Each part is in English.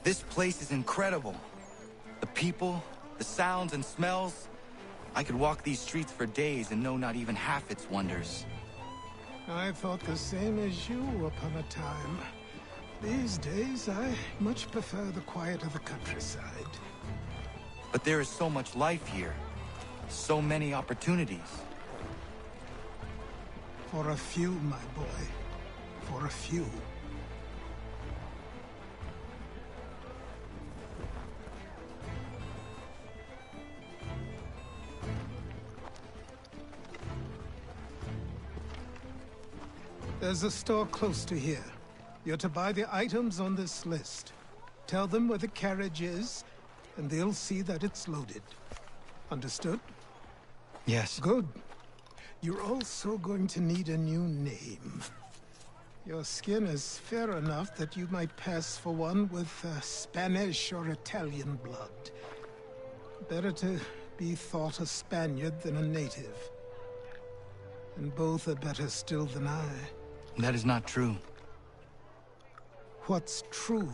This place is incredible. The people, the sounds and smells. I could walk these streets for days and know not even half its wonders. I thought the same as you upon a time. These days, I much prefer the quiet of the countryside. But there is so much life here. So many opportunities. For a few, my boy. For a few. There's a store close to here. You're to buy the items on this list. Tell them where the carriage is, and they'll see that it's loaded. Understood? Yes. Good. You're also going to need a new name. Your skin is fair enough that you might pass for one with Spanish or Italian blood. Better to be thought a Spaniard than a native. And both are better still than I. That is not true. What's true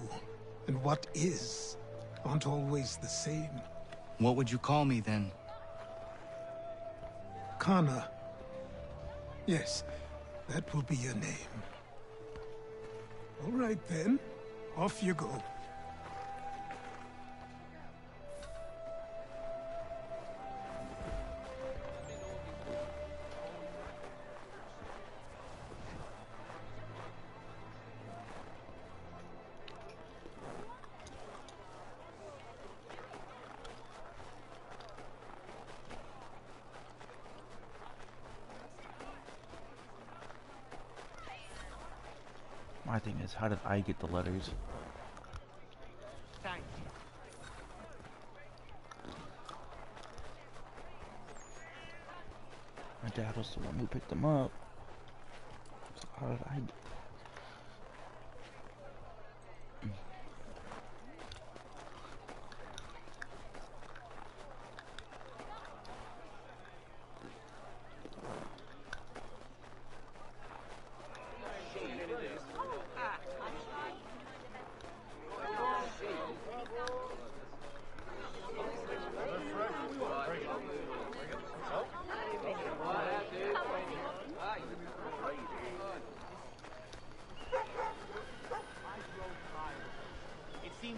and what is aren't always the same. What would you call me then? Kana. Yes, that will be your name. All right then, off you go. My thing is, how did I get the letters? Thank you. My dad was the one who picked them up. So how did I get...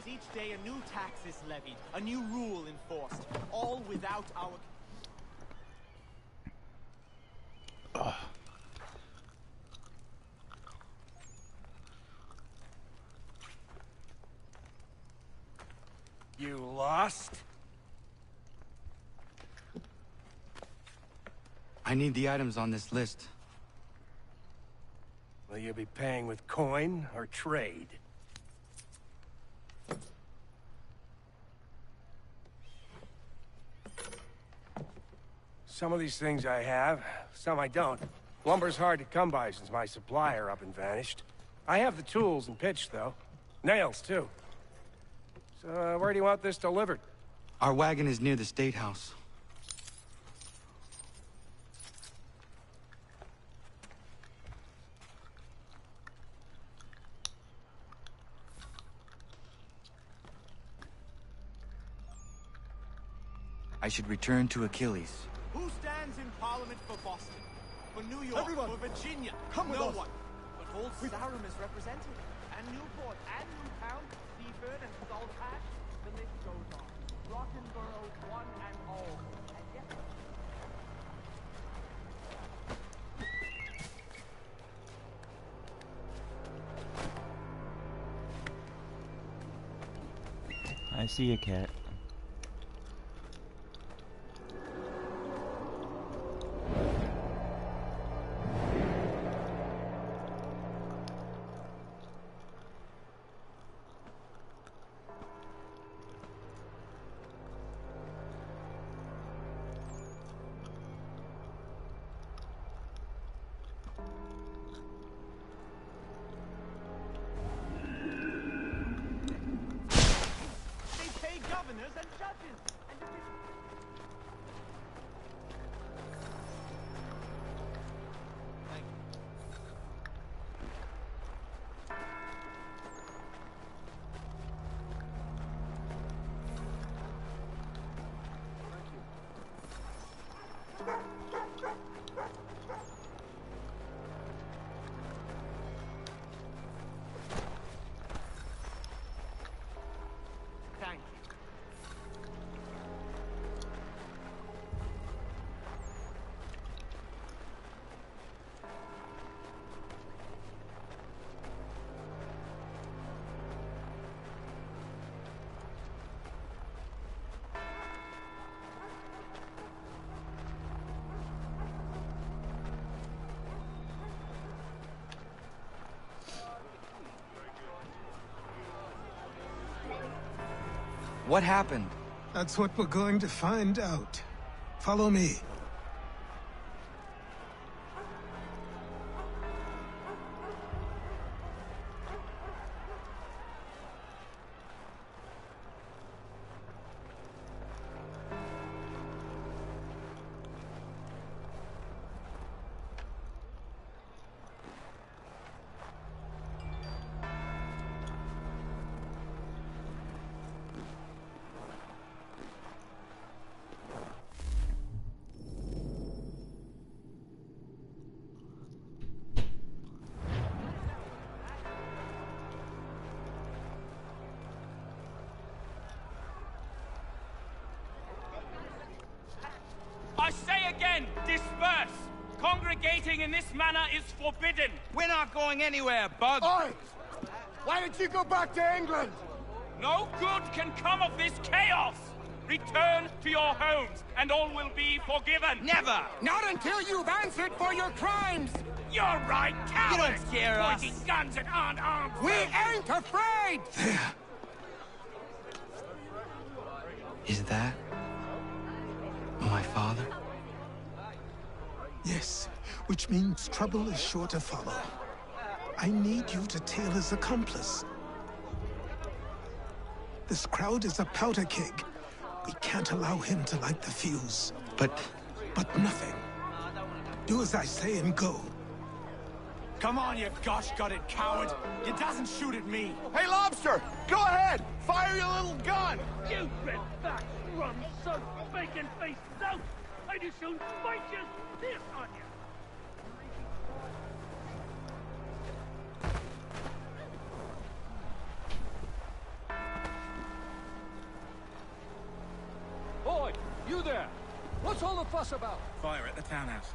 Each day a new tax is levied, a new rule enforced, all without our... You lost? I need the items on this list. Will you be paying with coin or trade? Some of these things I have, some I don't. Lumber's hard to come by since my supplier up and vanished. I have the tools and pitch, though. Nails, too. So, where do you want this delivered? Our wagon is near the State House. I should return to Achilles. Who stands in Parliament for Boston? For New York? Everyone, for Virginia? come with no us. one. But Old Sarum is represented. And Newport, and Newtown, Seaford, and Saltash. The list goes on. Rotten boroughs, one and all. And yet... I see a cat. Governors and judges and Thank you. What happened? That's what we're going to find out. Follow me. I say again, disperse! Congregating in this manner is forbidden! We're not going anywhere, Bug! Oi! Why did you go back to England? No good can come of this chaos! Return to your homes, and all will be forgiven! Never! Not until you've answered for your crimes! You're right, cowards! You don't scare us. Pointing guns at aren't armed! We ain't afraid! There. Is that... my father? Yes, which means trouble is sure to follow. I need you to tail his accomplice. This crowd is a powder keg. We can't allow him to light the fuse. But nothing. Do as I say and go. Come on, you gosh-gutted coward! You doesn't shoot at me! Hey, Lobster! Go ahead! Fire your little gun! You red-back, rum-soaked, bacon-faced lout! I just soon fight you this on you! Boy, you there! What's all the fuss about? Fire at the townhouse.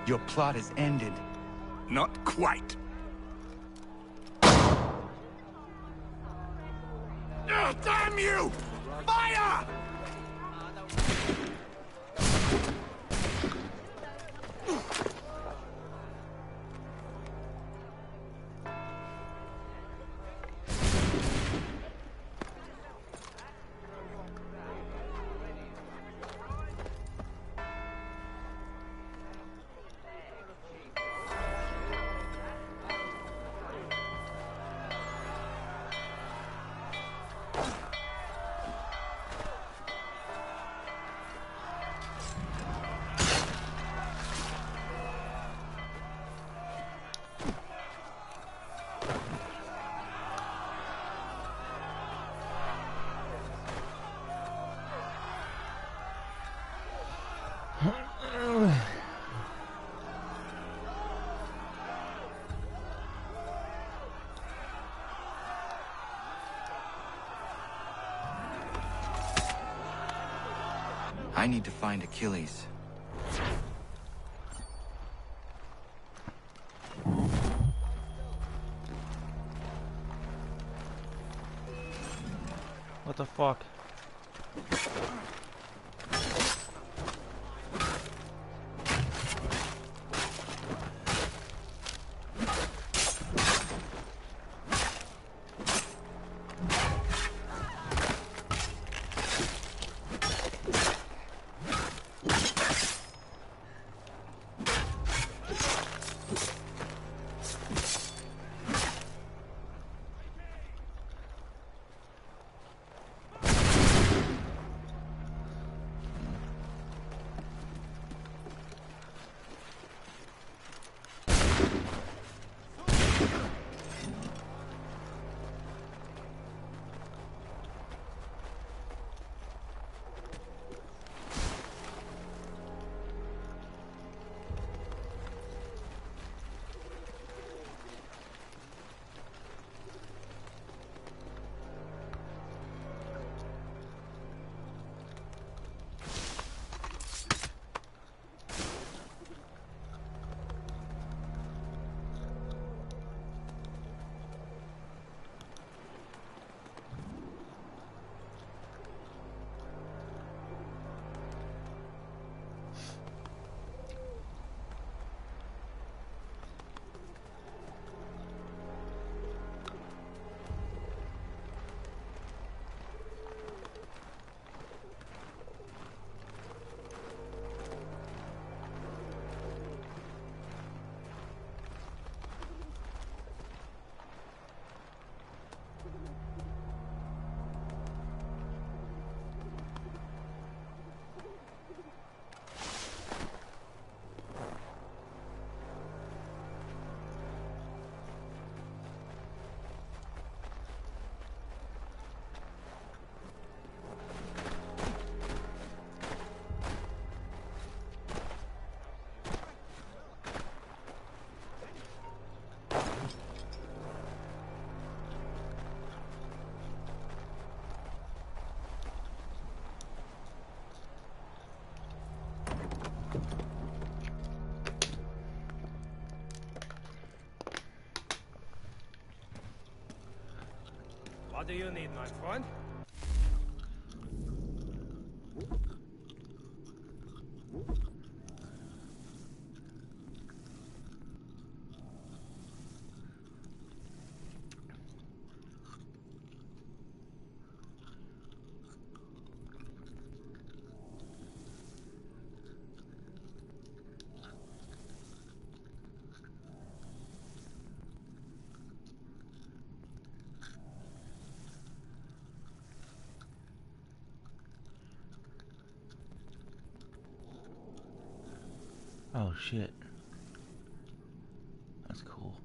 your plot is ended. Not quite. Damn you! Fire! I need to find Achilles. What the fuck? What do you need, my friend? Oh shit. That's cool.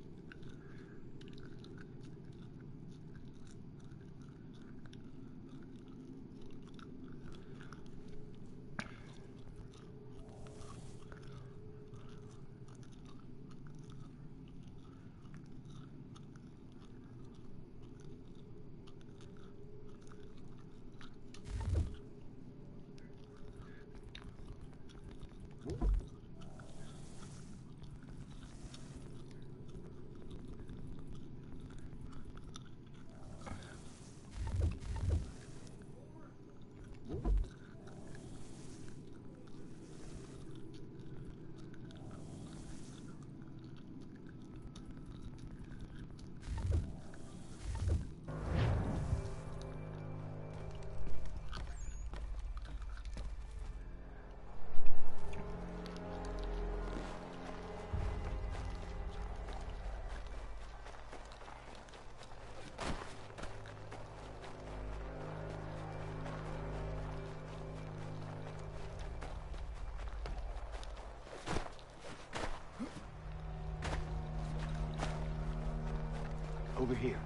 Over here.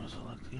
Vamos lá aqui.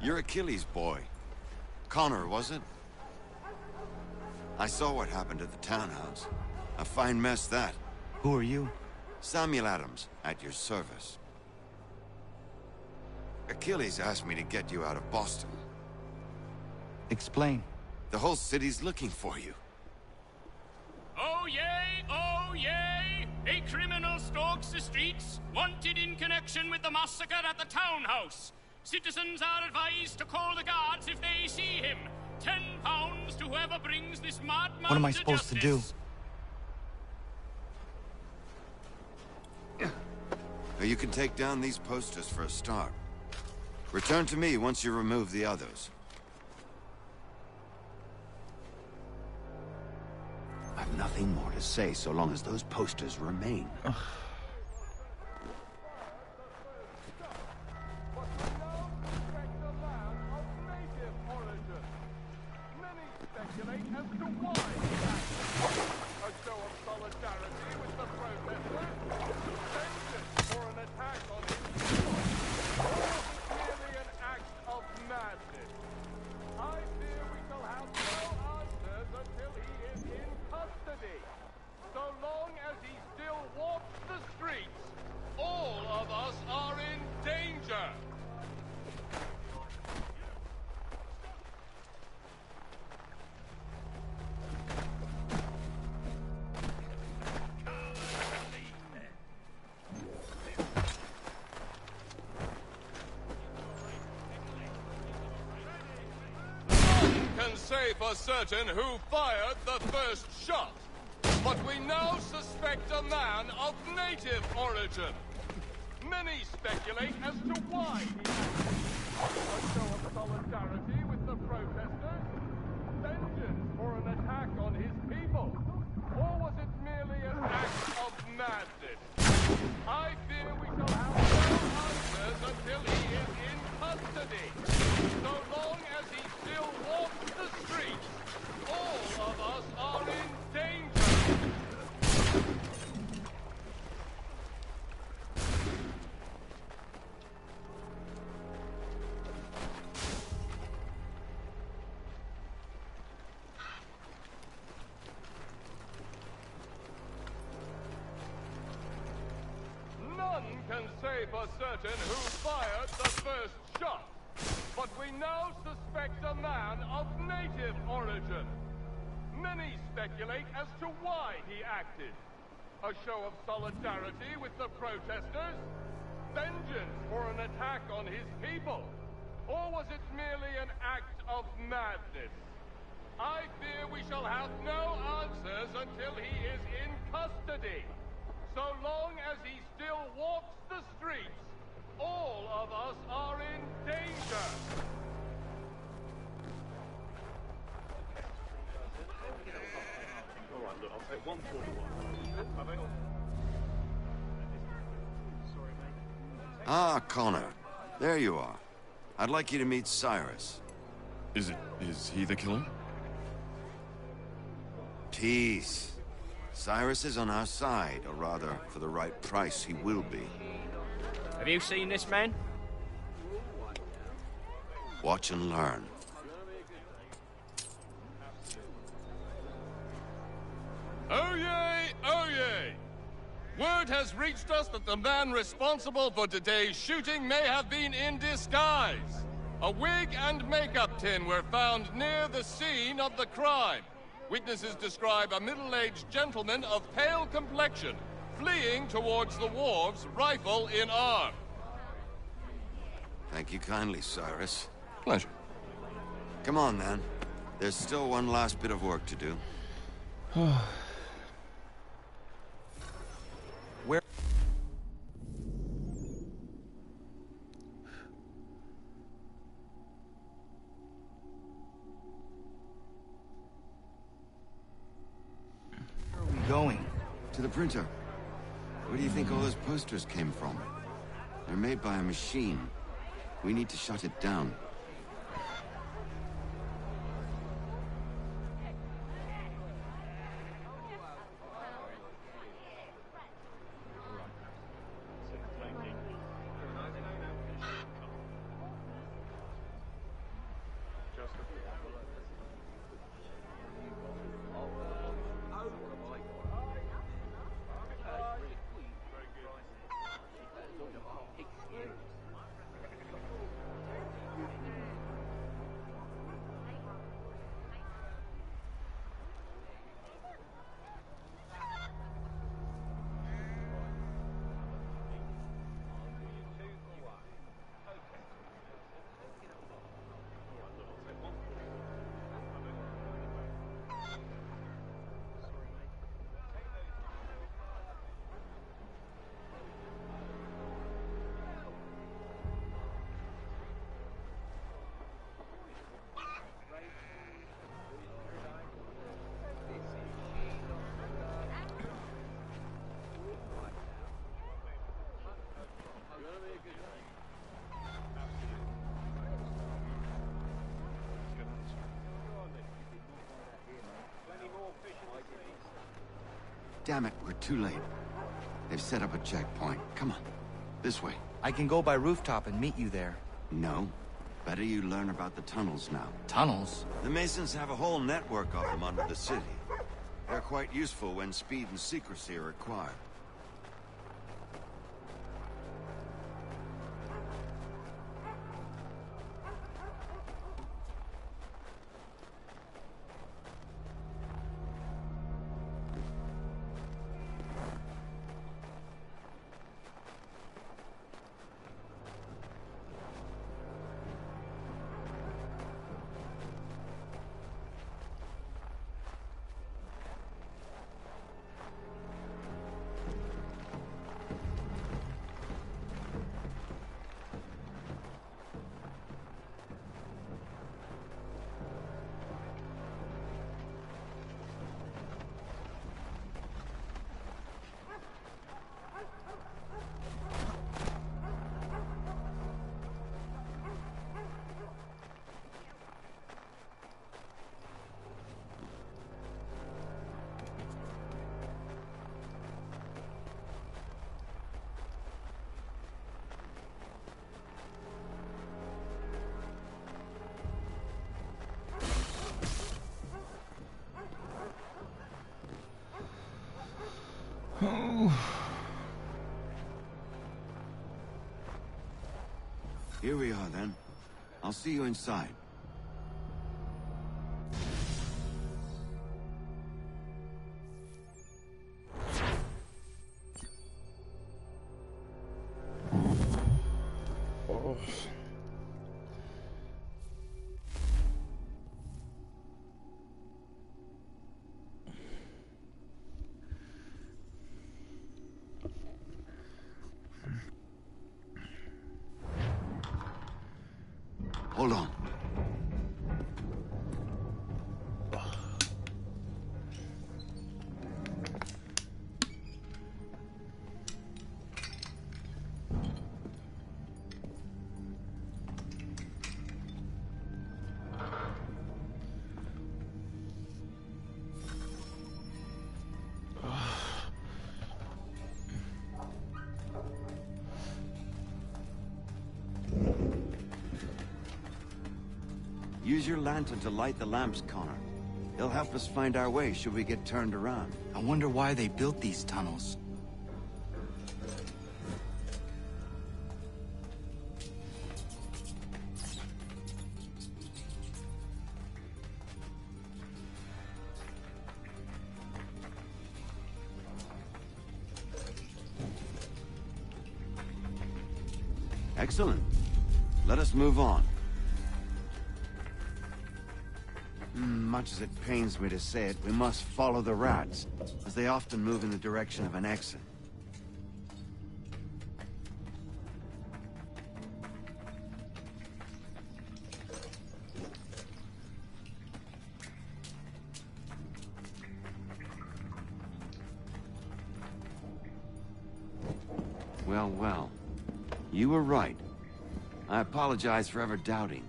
You're Achilles' boy. Connor, was it? I saw what happened at the townhouse. A fine mess, that. Who are you? Samuel Adams, at your service. Achilles asked me to get you out of Boston. Explain. The whole city's looking for you. Oh yay, oh yay! A criminal stalks the streets, wanted in connection with the massacre at the townhouse. Citizens are advised to call the guards if they see him. £10 to whoever brings this madman. What am I supposed to do? You can take down these posters for a start. Return to me once you remove the others. I've nothing more to say so long as those posters remain. Say for certain who fired the first shot, but we now suspect a man of native origin. Many speculate as to why he acted. A show of solidarity with the protesters? Vengeance for an attack on his people? Or was it merely an act of madness? I fear we shall have no answers until he is in custody. So long as he still walks the streets, all of us are in danger. None can say for certain who fired the first shot, but we now suspect a man of native origin. Many speculate as to why he acted. A show of solidarity with the protesters? Vengeance for an attack on his people? Or was it merely an act of madness? I fear we shall have no answers until he is in custody. So long as he still walks the streets, all of us are in danger. Alright, look, I'll take 141. Ah, Connor. There you are. I'd like you to meet Cyrus. Is he the killer? Peace. Cyrus is on our side, or rather, for the right price, he will be. Have you seen this man? Watch and learn. Oh yay, oh yay! Word has reached us that the man responsible for today's shooting may have been in disguise. A wig and makeup tin were found near the scene of the crime. Witnesses describe a middle-aged gentleman of pale complexion fleeing towards the wharves, rifle in arm. Thank you kindly, Cyrus. Pleasure. Come on, then. There's still one last bit of work to do. Where? Where are we going? To the printer. Where do you think all those posters came from? They're made by a machine. We need to shut it down. Damn it, we're too late. They've set up a checkpoint. Come on, this way. I can go by rooftop and meet you there. No. Better you learn about the tunnels now. Tunnels? The Masons have a whole network of them under the city. They're quite useful when speed and secrecy are required. Here we are, then. I'll see you inside. Oh. Hold on. Use your lantern to light the lamps, Connor. They'll help us find our way should we get turned around. I wonder why they built these tunnels. Excellent. Let us move on. Much as it pains me to say it, we must follow the rats, as they often move in the direction of an exit. Well, well. You were right. I apologize for ever doubting.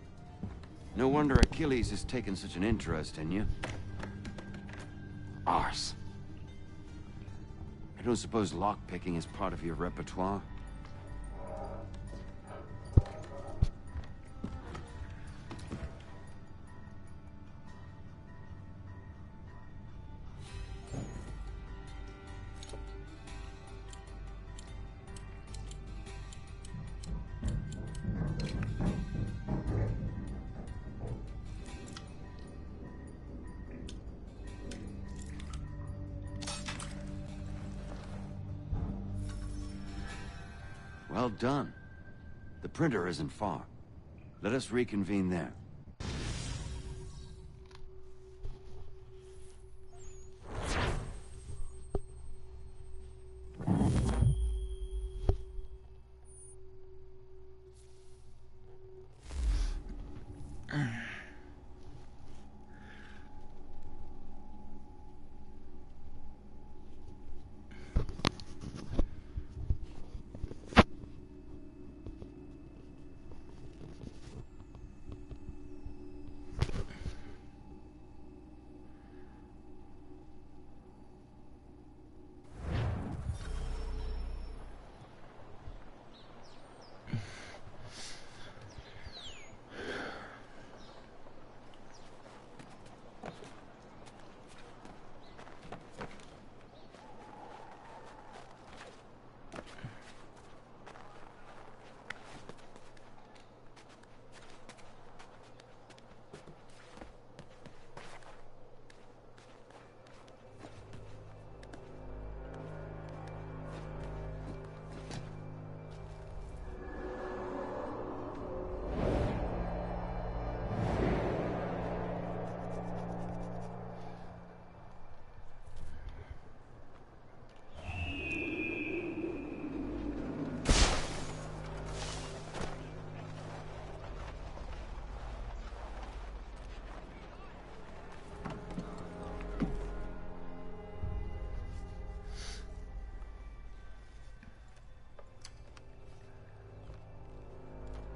No wonder Achilles has taken such an interest in you. Arse. I don't suppose lockpicking is part of your repertoire? Well done. The printer isn't far. Let us reconvene there.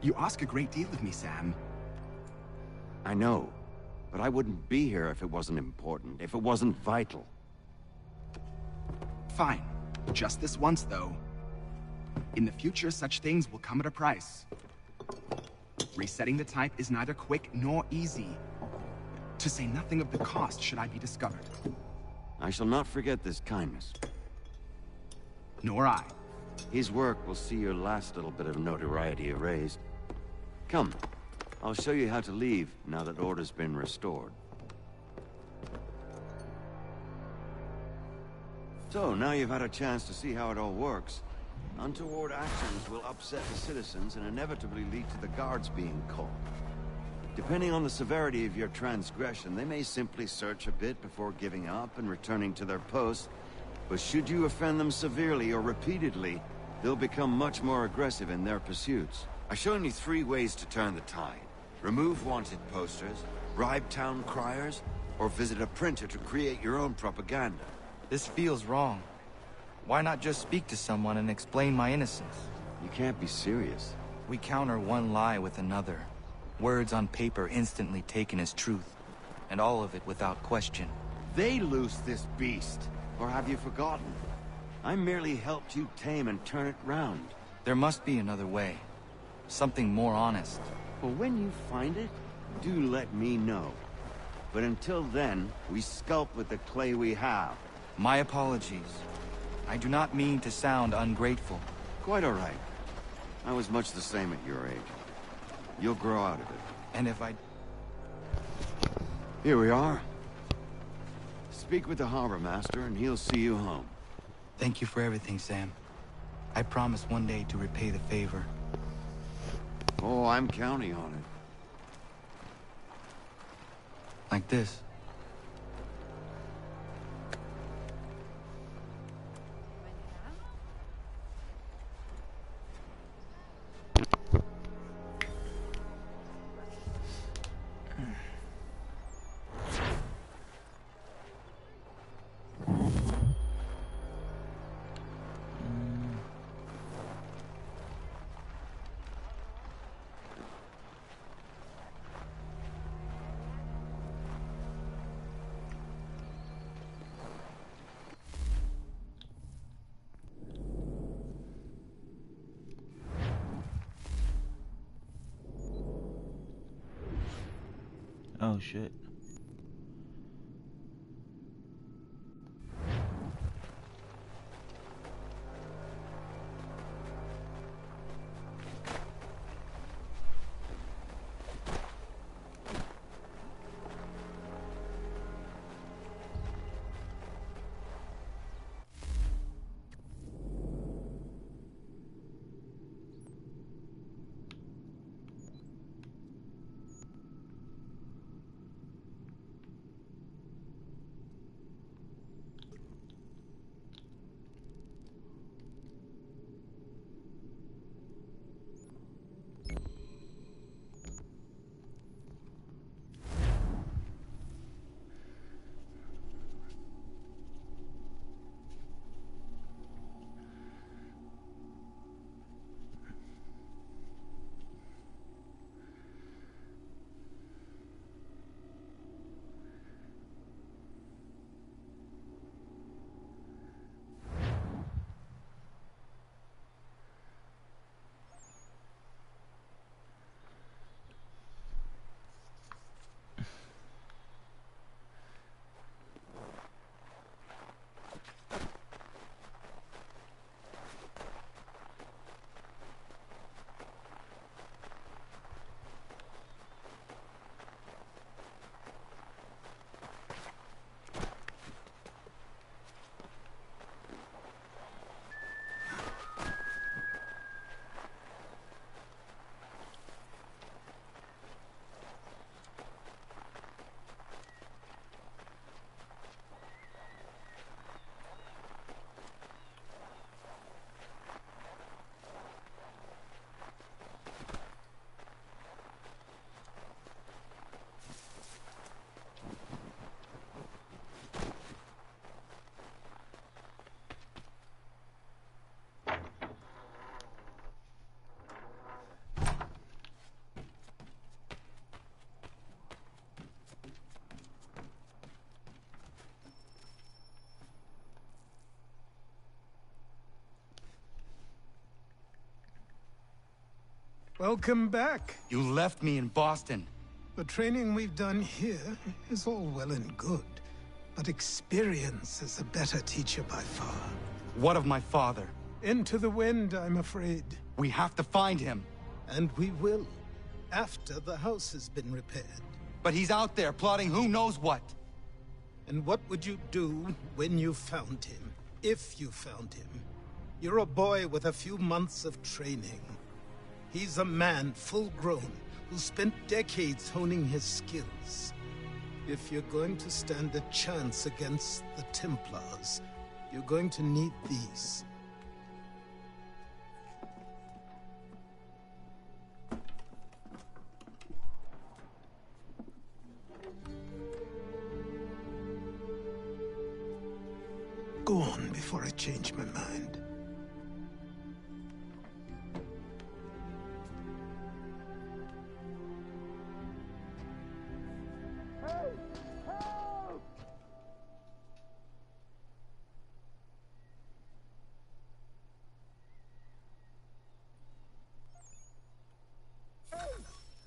You ask a great deal of me, Sam. I know, but I wouldn't be here if it wasn't important, if it wasn't vital. Fine. Just this once, though. In the future, such things will come at a price. Resetting the type is neither quick nor easy. To say nothing of the cost should I be discovered. I shall not forget this kindness. Nor I. His work will see your last little bit of notoriety erased. Come, I'll show you how to leave now that order's been restored. So, now you've had a chance to see how it all works. Untoward actions will upset the citizens and inevitably lead to the guards being called. Depending on the severity of your transgression, they may simply search a bit before giving up and returning to their posts. But should you offend them severely or repeatedly, they'll become much more aggressive in their pursuits. I've shown you 3 ways to turn the tide. Remove wanted posters, bribe town criers, or visit a printer to create your own propaganda. This feels wrong. Why not just speak to someone and explain my innocence? You can't be serious. We counter one lie with another. Words on paper instantly taken as truth. And all of it without question. They loose this beast. Or have you forgotten? I merely helped you tame and turn it round. There must be another way. Something more honest. Well, when you find it, do let me know. But until then, we sculpt with the clay we have. My apologies. I do not mean to sound ungrateful. Quite all right. I was much the same at your age. You'll grow out of it. And if I... Here we are. Speak with the harbor master and he'll see you home. Thank you for everything, Sam. I promise one day to repay the favor. Oh, I'm counting on it. Like this. Oh shit. Welcome back. You left me in Boston. The training we've done here is all well and good, but experience is a better teacher by far. What of my father? Into the wind, I'm afraid. We have to find him. And we will, after the house has been repaired. But he's out there plotting who knows what. And what would you do when you found him? If you found him? You're a boy with a few months of training. He's a man, full-grown, who spent decades honing his skills. If you're going to stand a chance against the Templars, you're going to need these. Go on before I change my mind. Help!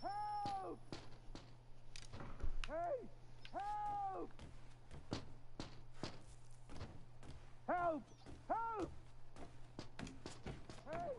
Help! Hey! Help! Help! Help! Hey!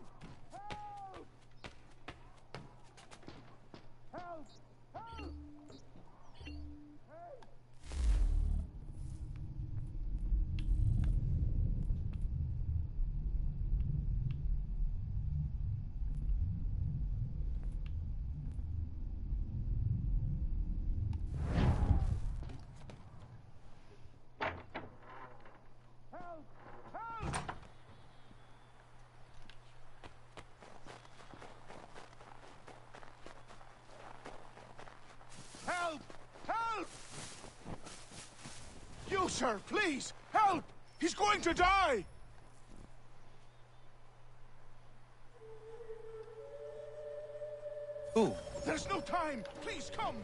Help! Help! You, sir, please, help! He's going to die! Who? There's no time! Please, come!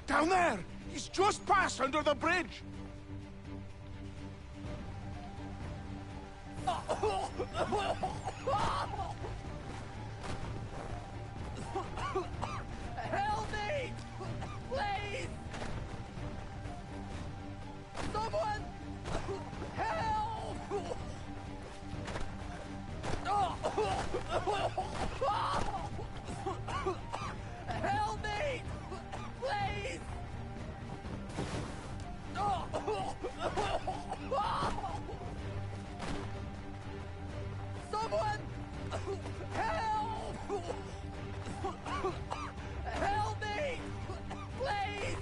Down there! He's just passed under the bridge! Help me! Please! Someone! Help! Help me! Please! Someone! Help! Help me! Please!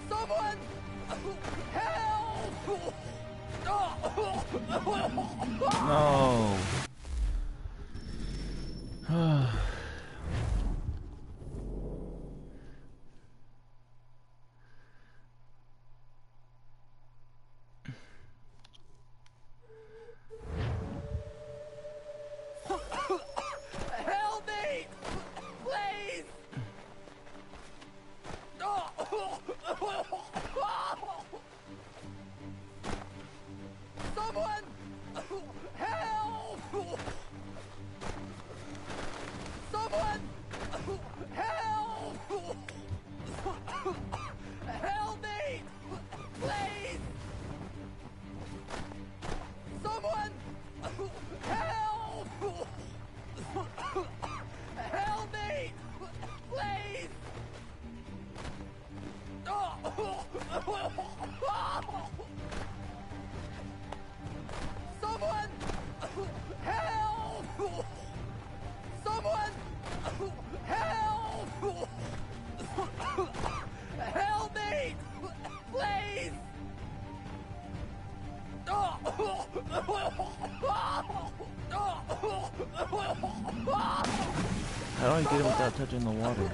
Someone! Help! No. Help me! Please! Someone! Help! How do I get it without touching the water?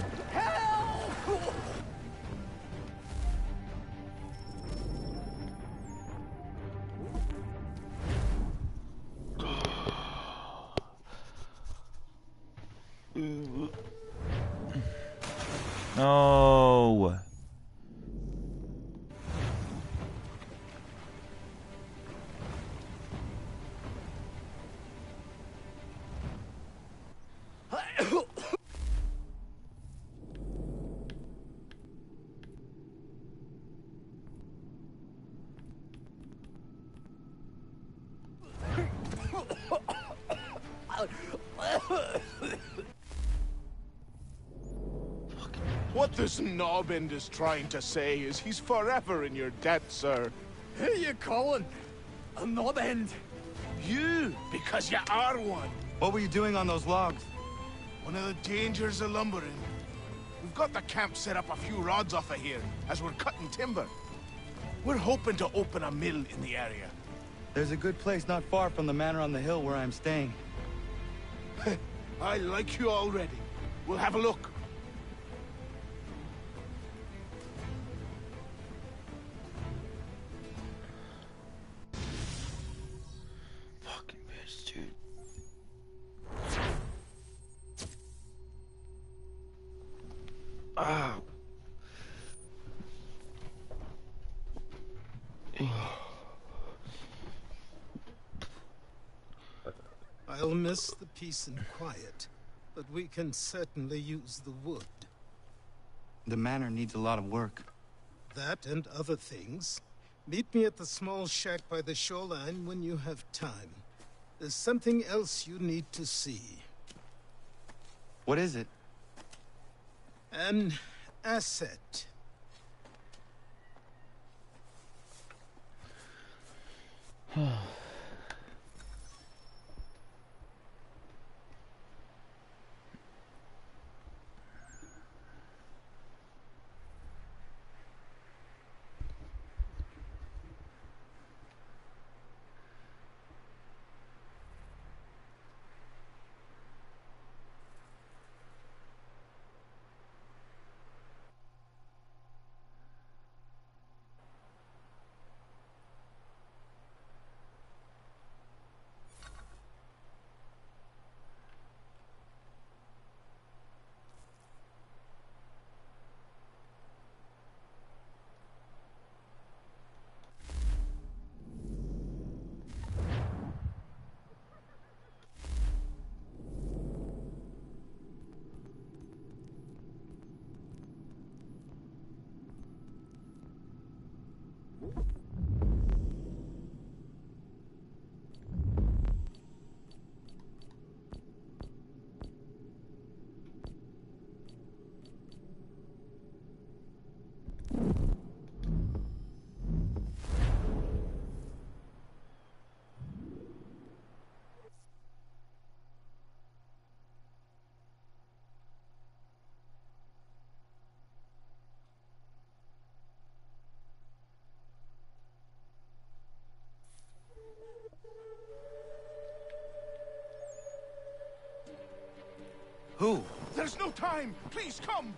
No. What this knobbend is trying to say is he's forever in your debt, sir. Who you calling? A knob-end? You, because you are one. What were you doing on those logs? One of the dangers of lumbering. We've got the camp set up a few rods off of here, as we're cutting timber. We're hoping to open a mill in the area. There's a good place not far from the manor on the hill where I'm staying. I like you already. We'll have a look. Fucking bitch, dude. Ah. I'll miss the peace and quiet, but we can certainly use the wood. The manor needs a lot of work. That and other things. Meet me at the small shack by the shoreline when you have time. There's something else you need to see. What is it? An asset. Who? There's no time! Please, come!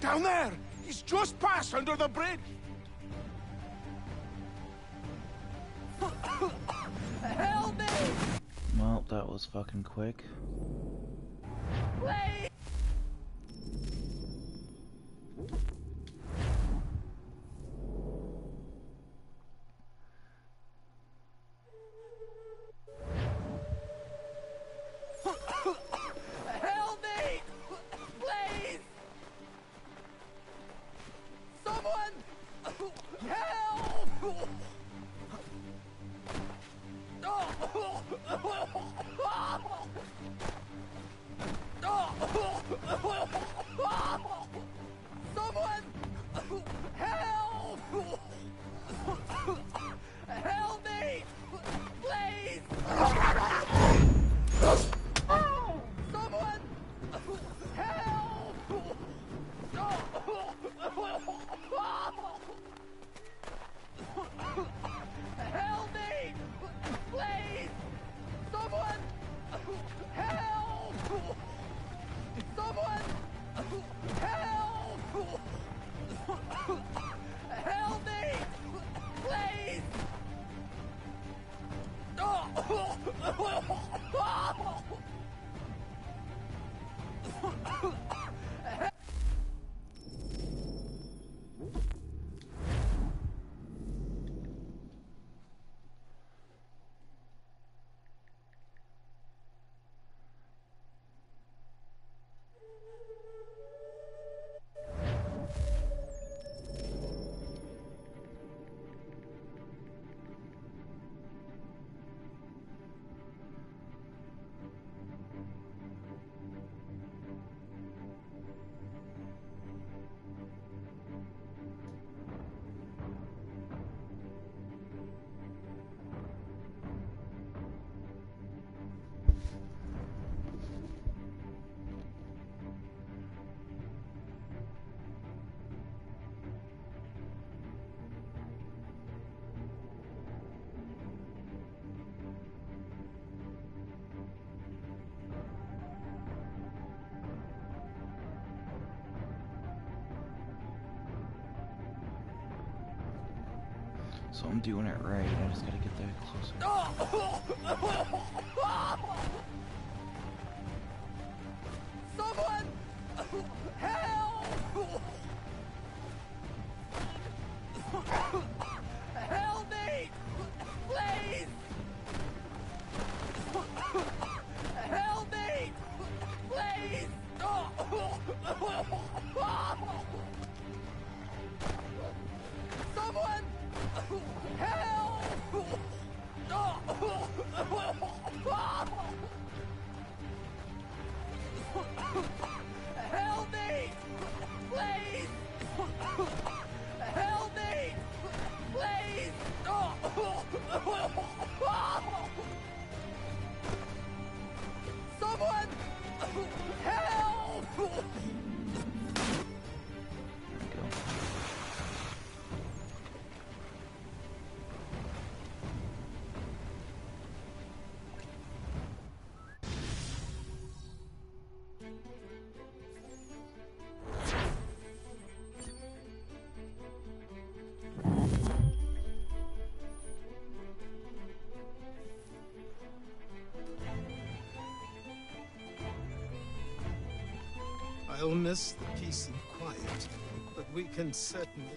Down there! He's just passed under the bridge! Help me! Well, that was fucking quick. Please! Help me! Please! Someone! Help! So I'm doing it right. I just gotta get there closer. Someone! Help! Help me! Please! Help me! Please! Someone! Help! Help me! Please! Help me! Please! Someone! Help! There we go. I'll miss the peace and quiet, but we can certainly...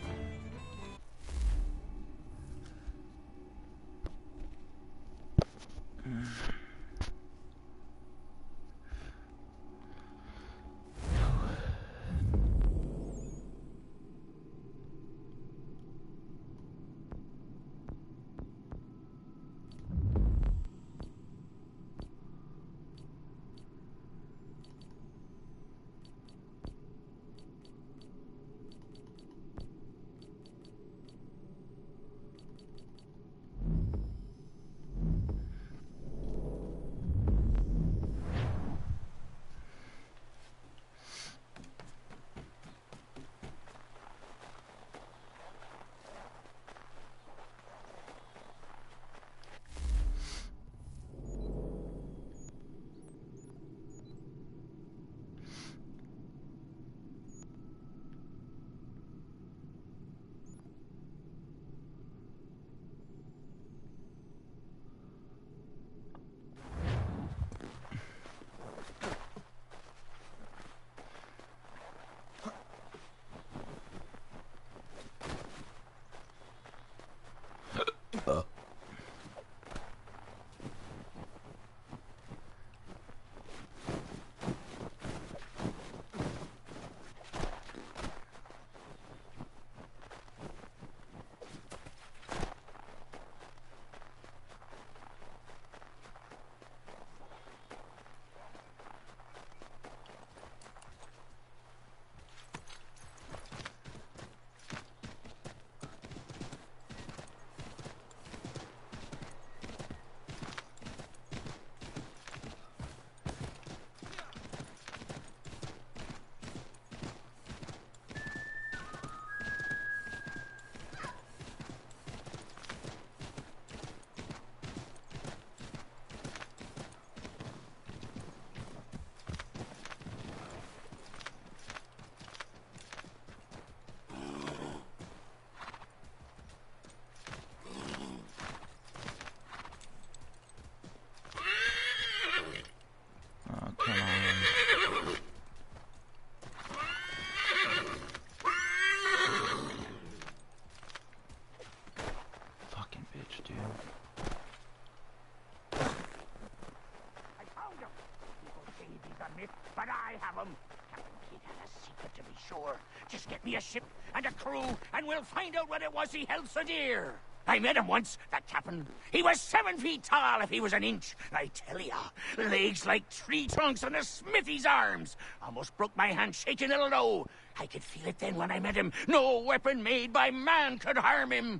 But I have them. Captain Kidd had a secret, to be sure. Just get me a ship and a crew, and we'll find out what it was he held so dear. I met him once, that captain. He was 7 feet tall if he was an inch. I tell ya, legs like tree trunks and a smithy's arms. Almost broke my hand shaking it'll know. I could feel it then when I met him. No weapon made by man could harm him.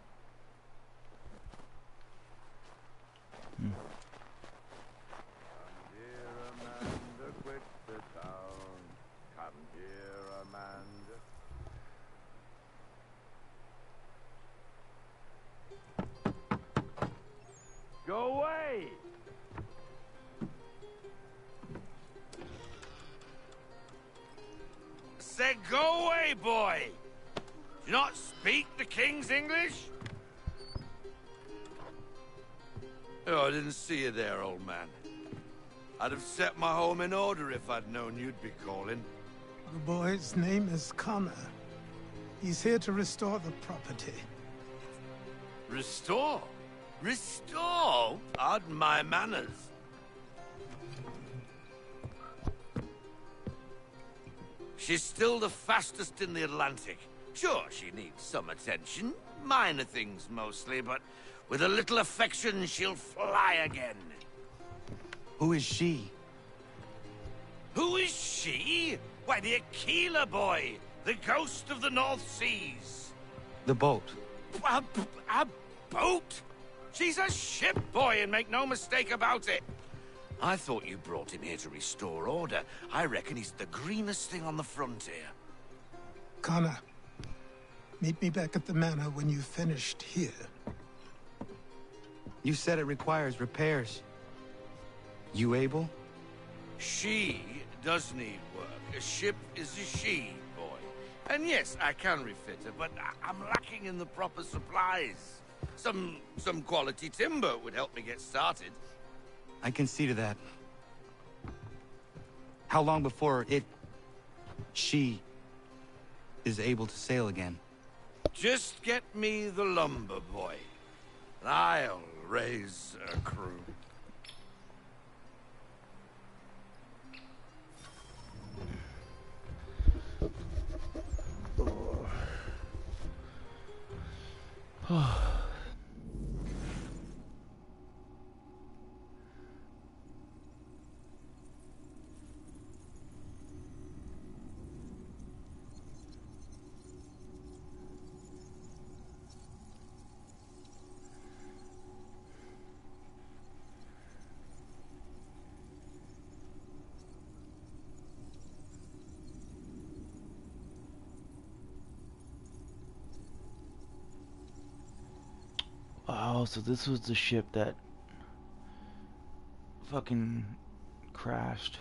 Go away! Said go away, boy! Do you not speak the king's English? Oh, I didn't see you there, old man. I'd have set my home in order if I'd known you'd be calling. The boy's name is Connor. He's here to restore the property. Restore? Restore? Pardon my manners. She's still the fastest in the Atlantic. Sure, she needs some attention. Minor things mostly, but with a little affection, she'll fly again. Who is she? Who is she? Why, the Aquila boy, the ghost of the North Seas. The boat. A boat? She's a ship boy, and make no mistake about it. I thought you brought him here to restore order. I reckon he's the greenest thing on the frontier. Connor, meet me back at the manor when you've finished here. You said it requires repairs. You able? She does need work. A ship is a she, boy. And yes, I can refit her, but I'm lacking in the proper supplies. Some quality timber would help me get started. I can see to that. How long before she is able to sail again? Just get me the lumber, boy. And I'll raise a crew. Oh, so this was the ship that fucking crashed.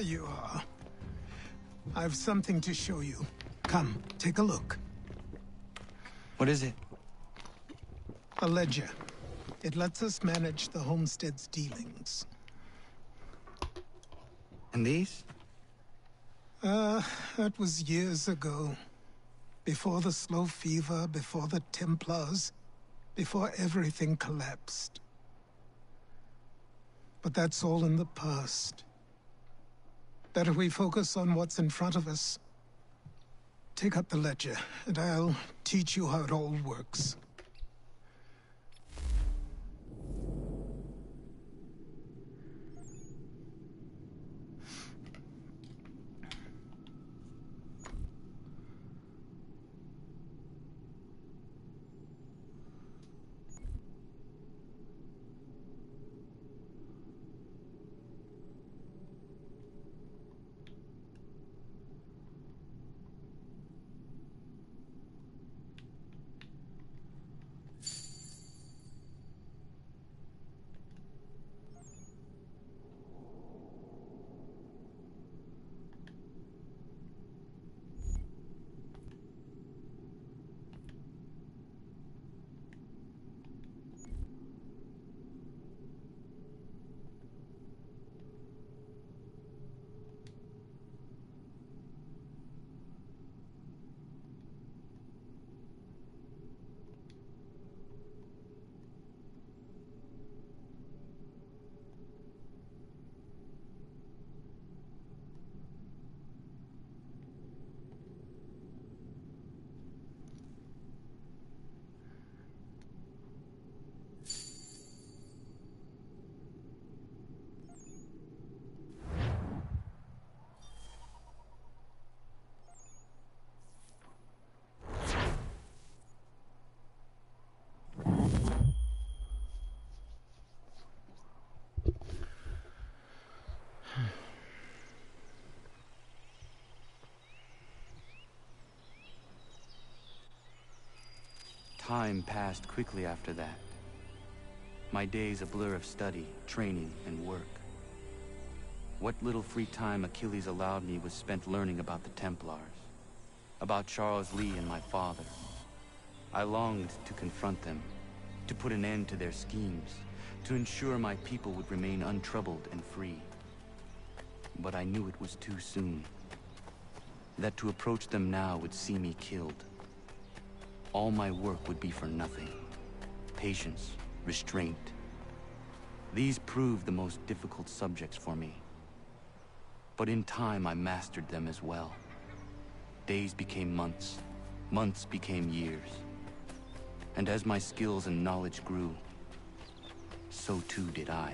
you are. I've something to show you. Come, take a look. What is it? A ledger. It lets us manage the homestead's dealings. And these? That was years ago. Before the slow fever, before the Templars, before everything collapsed. But that's all in the past. Better we focus on what's in front of us. Take up the ledger, and I'll teach you how it all works. Time passed quickly after that. My days a blur of study, training, and work. What little free time Achilles allowed me was spent learning about the Templars, about Charles Lee and my father. I longed to confront them, to put an end to their schemes, to ensure my people would remain untroubled and free. But I knew it was too soon, that to approach them now would see me killed. All my work would be for nothing. Patience, restraint. These proved the most difficult subjects for me. But in time, I mastered them as well. Days became months, months became years. And as my skills and knowledge grew, so too did I.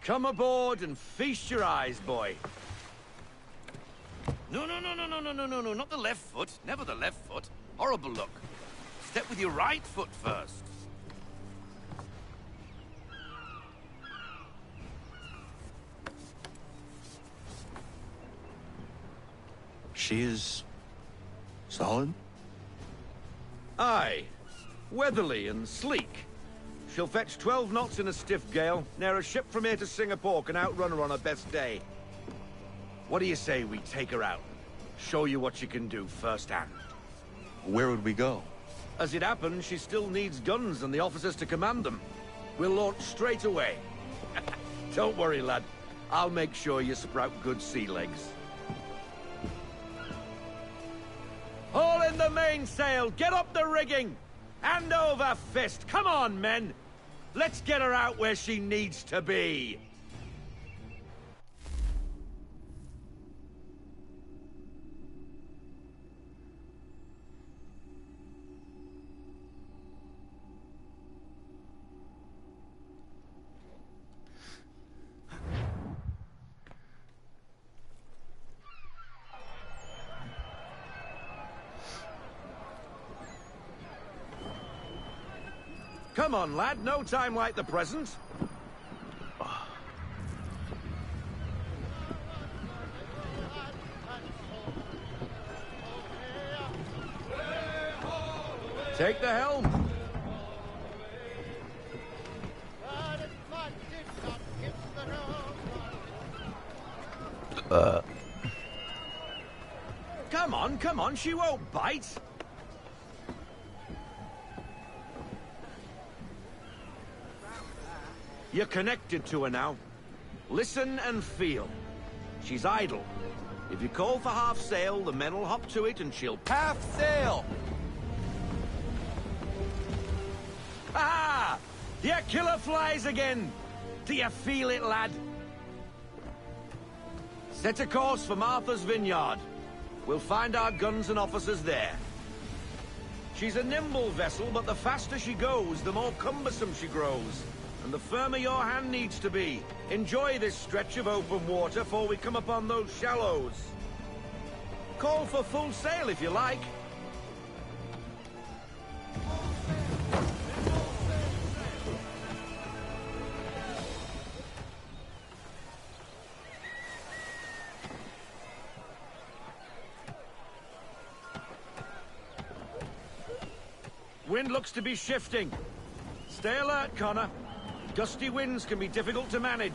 Come aboard and feast your eyes, boy. No, not the left foot. Never the left foot. Horrible look. Step with your right foot first. She is... solid? Aye. Weatherly and sleek. She'll fetch 12 knots in a stiff gale. Ne'er a ship from here to Singapore can outrun her on her best day. What do you say we take her out? Show you what she can do firsthand. Where would we go? As it happens, she still needs guns and the officers to command them. We'll launch straight away. Don't worry, lad. I'll make sure you sprout good sea legs. the mainsail! Get up the rigging! Hand over fist! Come on, men! Let's get her out where she needs to be! Come on, lad. No time like the present. Take the helm. Come on, she won't bite. You're connected to her now. Listen and feel. She's idle. If you call for half sail, the men will hop to it and she'll... Half sail! Ah! Your killer flies again! Do you feel it, lad? Set a course for Martha's Vineyard. We'll find our guns and officers there. She's a nimble vessel, but the faster she goes, the more cumbersome she grows. And the firmer your hand needs to be. Enjoy this stretch of open water before we come upon those shallows. Call for full sail if you like. Wind looks to be shifting. Stay alert, Connor. Gusty winds can be difficult to manage.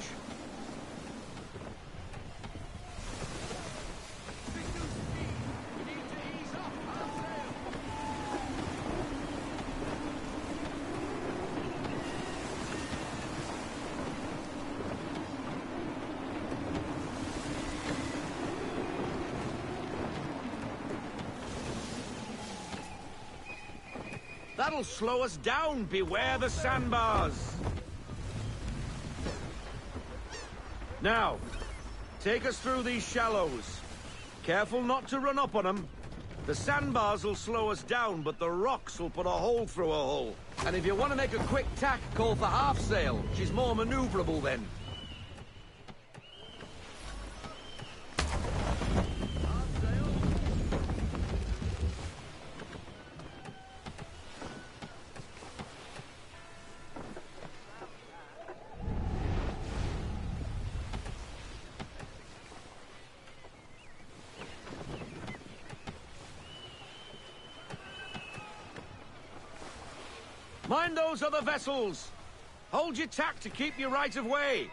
That'll slow us down. Beware the sandbars. Now, take us through these shallows. Careful not to run up on them. The sandbars will slow us down, but the rocks will put a hole through a hull. And if you want to make a quick tack, call for half sail. She's more maneuverable then. Mind those other vessels! Hold your tack to keep your right of way!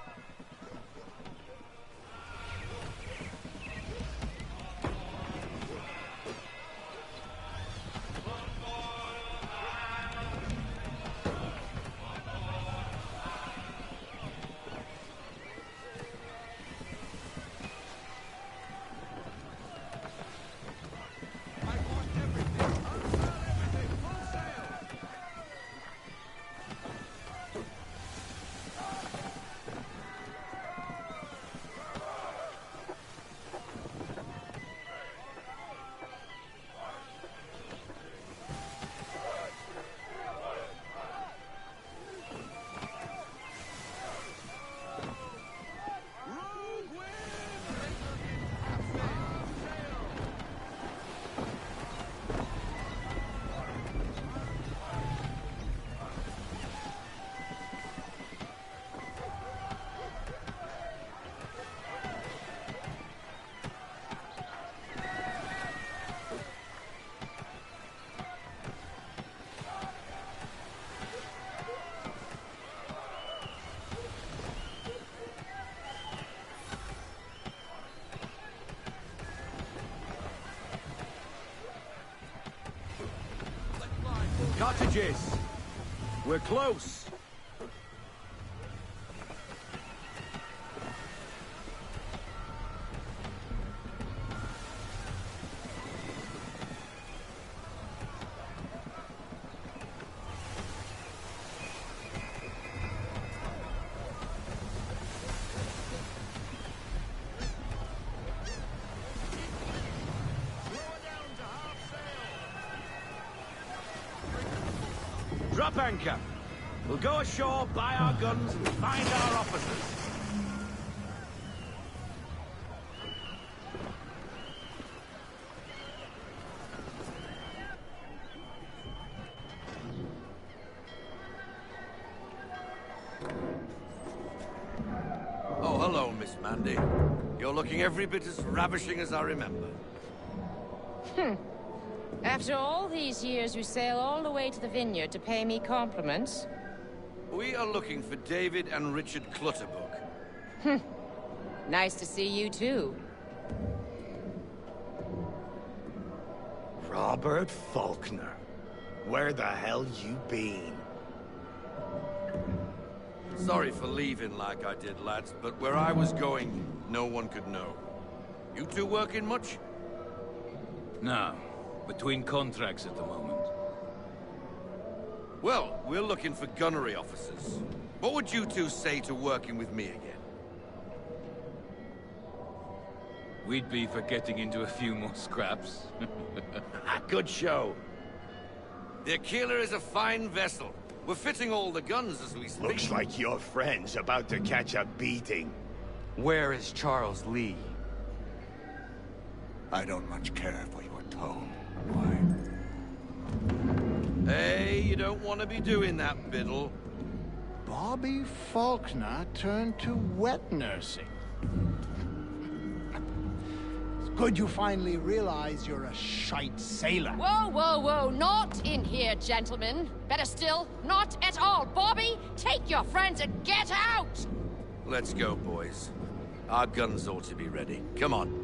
Cottages! We're close! Drop anchor. We'll go ashore, buy our guns, and find our officers. Oh, hello, Miss Mandy. You're looking every bit as ravishing as I remember. After all these years, you sail all the way to the vineyard to pay me compliments? We are looking for David and Richard Clutterbuck. Nice to see you, too. Robert Faulkner. Where the hell you been? Sorry for leaving like I did, lads, but where I was going, no one could know. You two working much? No. Between contracts at the moment. Well, we're looking for gunnery officers. What would you two say to working with me again? We'd be for getting into a few more scraps. Good show. The Aquila is a fine vessel. We're fitting all the guns as we speak. Looks like your friend's about to catch a beating. Where is Charles Lee? I don't much care for your tone. Hey, you don't want to be doing that, Biddle. Bobby Faulkner turned to wet nursing. It's good you finally realize you're a shite sailor. Whoa, whoa, whoa, not in here, gentlemen. Better still, not at all. Bobby, take your friends and get out! Let's go, boys. Our guns ought to be ready. Come on.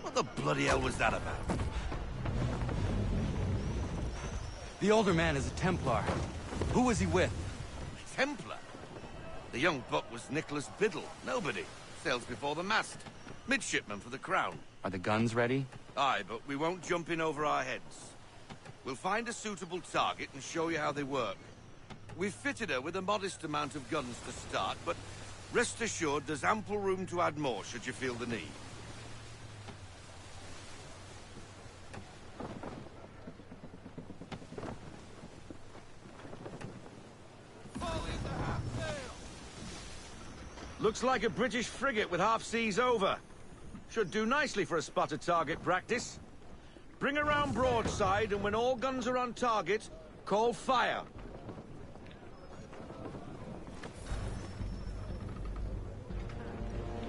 What the bloody hell was that about? The older man is a Templar. Who was he with? A Templar? The young buck was Nicholas Biddle. Nobody. Sails before the mast. Midshipman for the Crown. Are the guns ready? Aye, but we won't jump in over our heads. We'll find a suitable target and show you how they work. We've fitted her with a modest amount of guns to start, but rest assured there's ample room to add more should you feel the need. Looks like a British frigate with half seas over. Should do nicely for a spotted target practice. Bring around broadside, and when all guns are on target, call fire.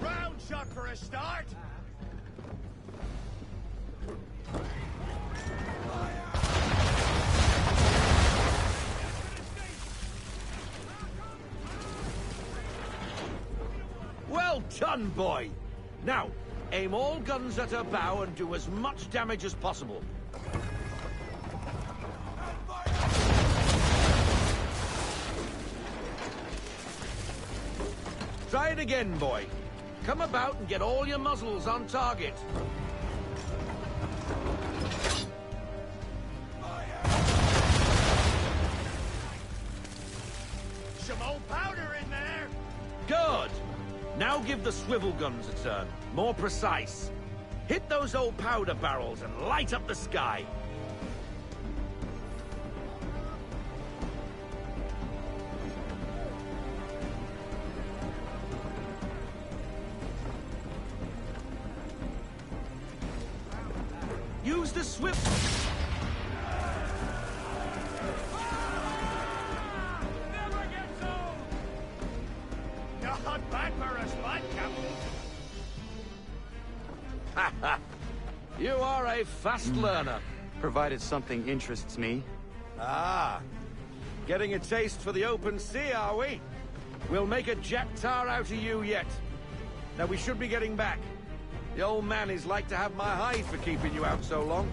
Round shot for a start. Well done, boy! Now, aim all guns at her bow and do as much damage as possible. Try it again, boy. Come about and get all your muzzles on target. Some old powder in there. Good! Now give the swivel guns a turn. More precise. Hit those old powder barrels and light up the sky. Use the swift... Not bad for a spot, Captain. You are a fast learner. Provided something interests me. Ah, getting a taste for the open sea, are we? We'll make a jack tar out of you yet. Now we should be getting back. The old man is like to have my hide for keeping you out so long.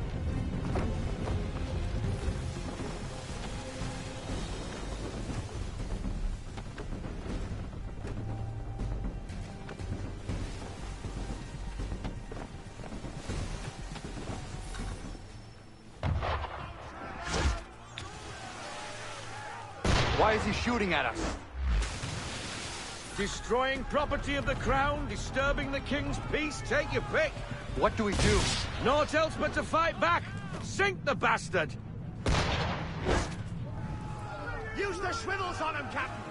Why is he shooting at us? Destroying property of the crown, disturbing the king's peace, take your pick. What do we do? Naught else but to fight back. Sink the bastard. Use the swivels on him, Captain.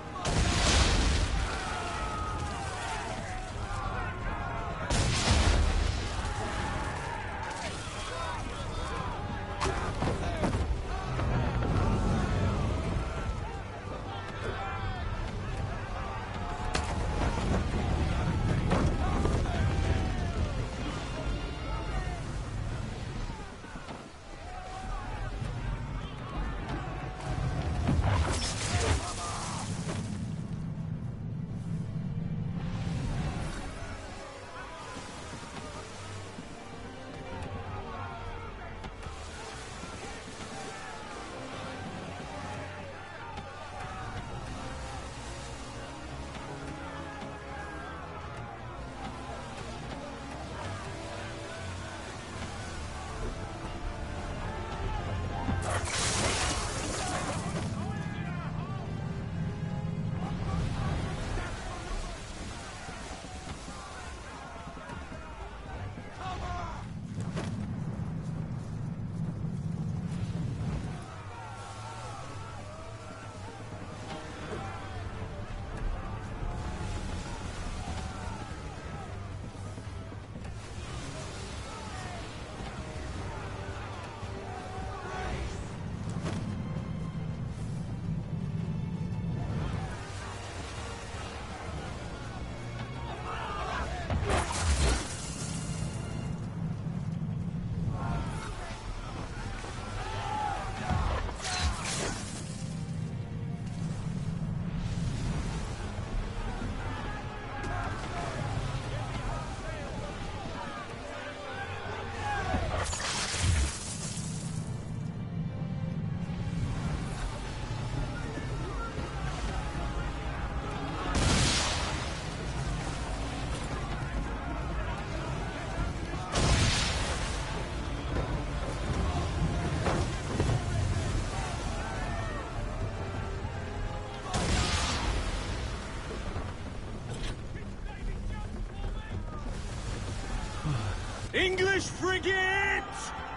English frigate!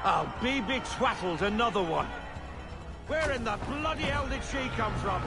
I'll be betwattled, another one. Where in the bloody hell did she come from?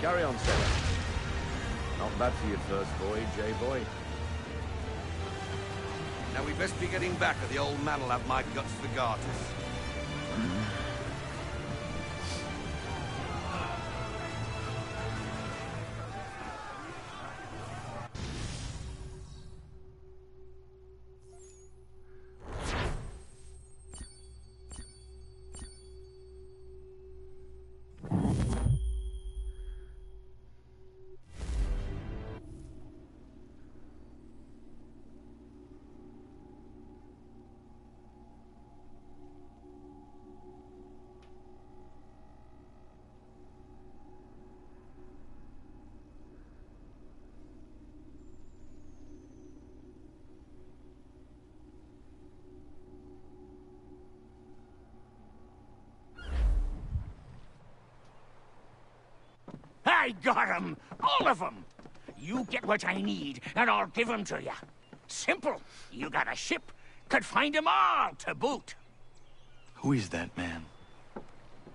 Carry on, sailor. Not bad for your first voyage, eh, boy? Now we best be getting back, or the old man'll have my guts for garters. I got 'em! All of 'em! You get what I need, and I'll give 'em to you. Simple. You got a ship, could find 'em all to boot. Who is that man?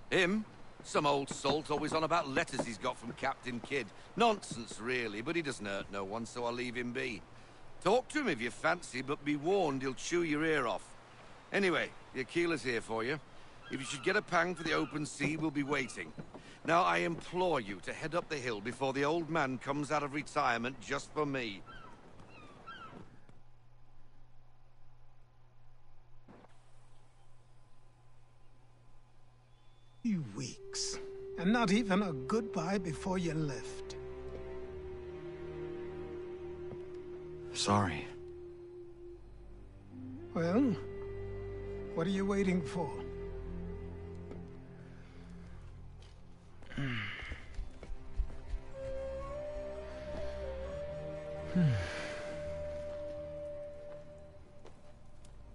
Him? Some old salt always on about letters he's got from Captain Kidd. Nonsense, really, but he doesn't hurt no one, so I'll leave him be. Talk to him if you fancy, but be warned he'll chew your ear off. Anyway, the Aquila's here for you. If you should get a pang for the open sea, we'll be waiting. Now, I implore you to head up the hill before the old man comes out of retirement just for me. You weeks. And not even a goodbye before you left. Sorry. Well, what are you waiting for?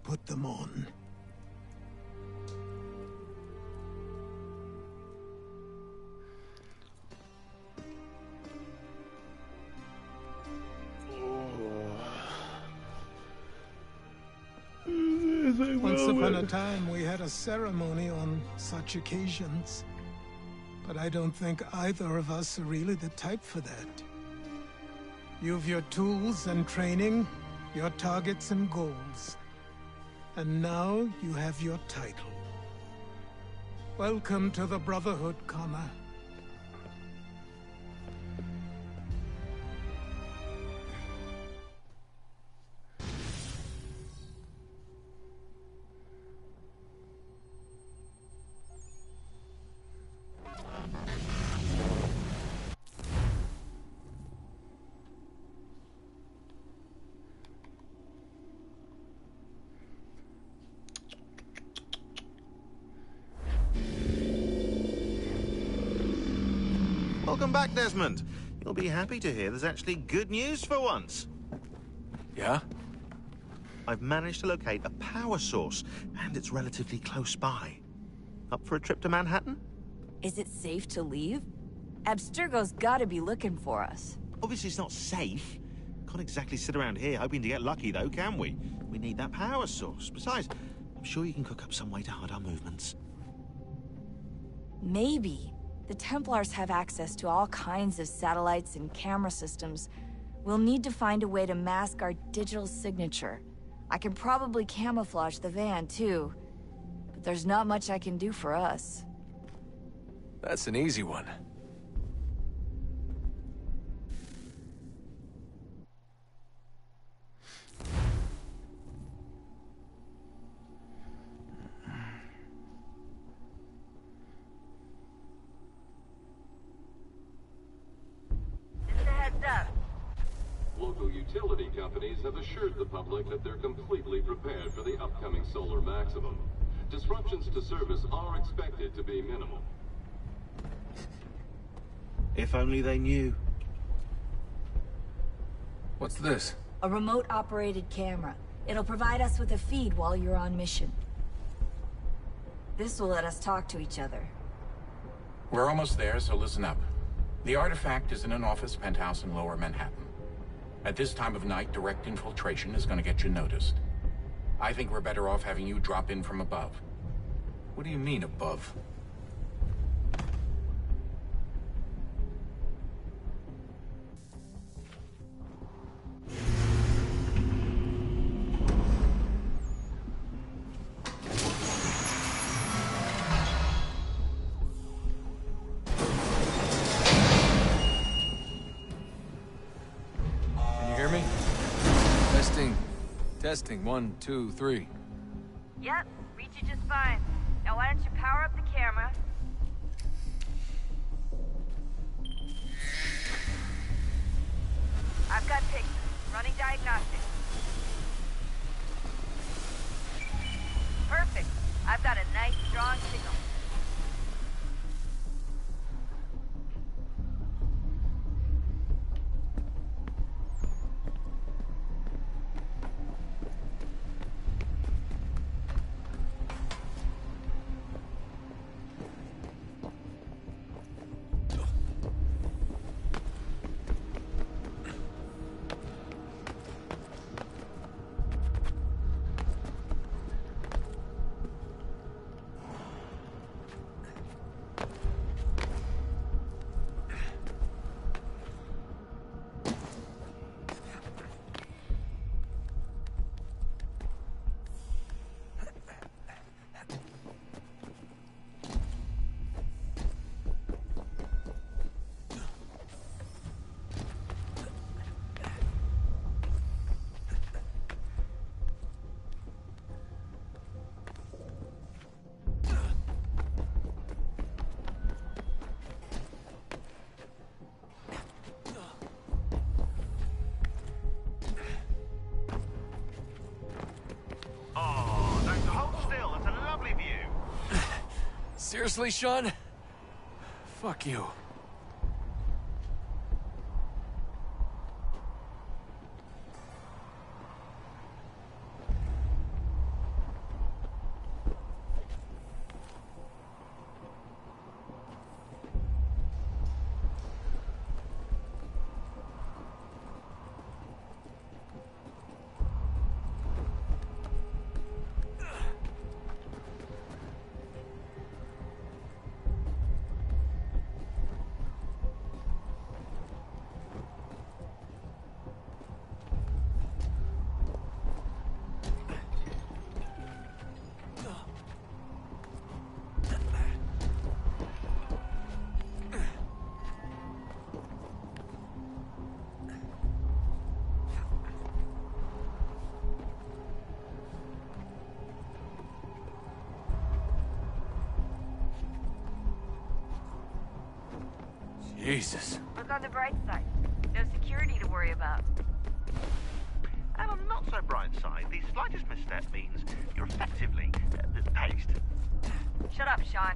Put them on. Once upon a time, we had a ceremony on such occasions. But I don't think either of us are really the type for that. You've your tools and training, your targets and goals. And now you have your title. Welcome to the Brotherhood, Connor. Welcome back, Desmond. You'll be happy to hear there's actually good news for once. Yeah? I've managed to locate a power source, and it's relatively close by. Up for a trip to Manhattan? Is it safe to leave? Abstergo's gotta be looking for us. Obviously it's not safe. Can't exactly sit around here hoping to get lucky, though, can we? We need that power source. Besides, I'm sure you can cook up some way to hide our movements. Maybe. The Templars have access to all kinds of satellites and camera systems. We'll need to find a way to mask our digital signature. I can probably camouflage the van, too. But there's not much I can do for us. That's an easy one. Local utility companies have assured the public that they're completely prepared for the upcoming solar maximum. Disruptions to service are expected to be minimal. If only they knew. What's this? A remote-operated camera. It'll provide us with a feed while you're on mission. This will let us talk to each other. We're almost there, so listen up. The artifact is in an office penthouse in Lower Manhattan. At this time of night, direct infiltration is going to get you noticed. I think we're better off having you drop in from above. What do you mean, above? Testing, 1, 2, 3. Yep, reach you just fine. Now why don't you power up the camera? I've got pictures. Running diagnostics. Perfect. I've got a nice, strong signal. Seriously, Sean? Fuck you. Jesus. Look on the bright side. No security to worry about. And on the not so bright side, the slightest misstep means you're effectively paste. Shut up, Sean.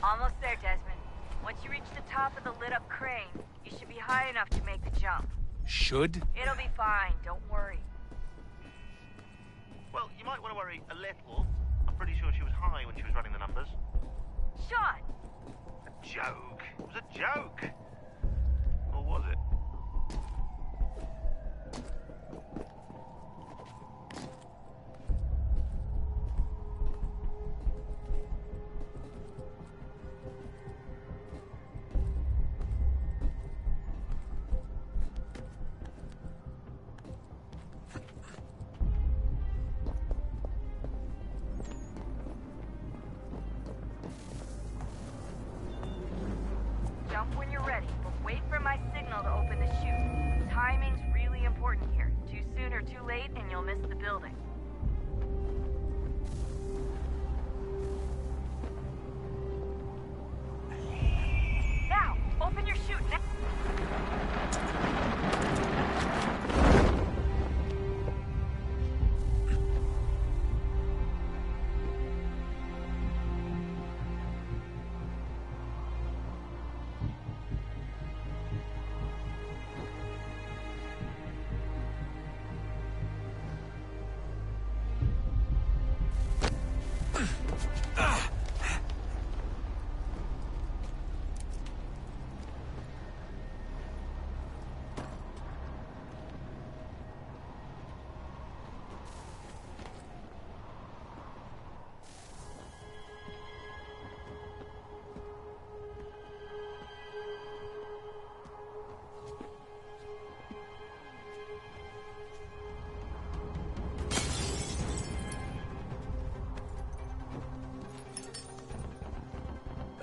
Almost there, Desmond. Once you reach the top of the lit-up crane, you should be high enough to make the jump. Should? It'll be fine, don't worry. Well, you might want to worry a little. I'm pretty sure she was high when she was running the numbers. Sean! A joke. It was a joke. Or was it? Jump when you're ready, but wait for my signal to open the chute. Timing's really important here. Too soon or too late, and you'll miss the building. Now, open your chute now.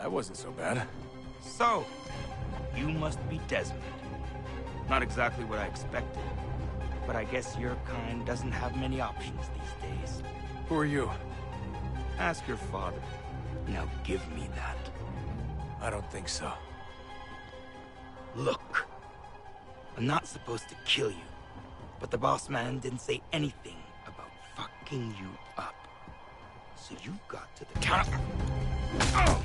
That wasn't so bad. So, you must be Desmond. Not exactly what I expected, but I guess your kind doesn't have many options these days. Who are you? Ask your father. Now give me that. I don't think so. Look, I'm not supposed to kill you, but the boss man didn't say anything about fucking you up. So you got to the counter. Oh!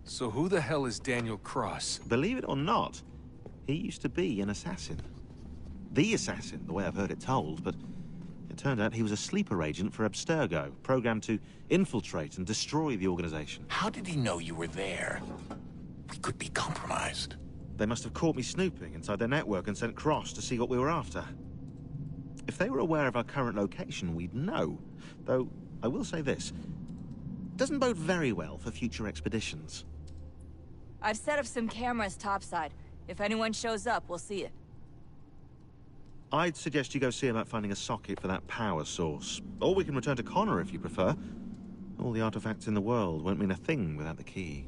So who the hell is Daniel Cross? Believe it or not, he used to be an assassin. The assassin, the way I've heard it told, but it turned out he was a sleeper agent for Abstergo, programmed to infiltrate and destroy the organization. How did he know you were there? We could be compromised. They must have caught me snooping inside their network and sent Cross to see what we were after. If they were aware of our current location, we'd know. Though, I will say this. Doesn't bode very well for future expeditions. I've set up some cameras topside. If anyone shows up, we'll see it. I'd suggest you go see about finding a socket for that power source. Or we can return to Connor if you prefer. All the artifacts in the world won't mean a thing without the key.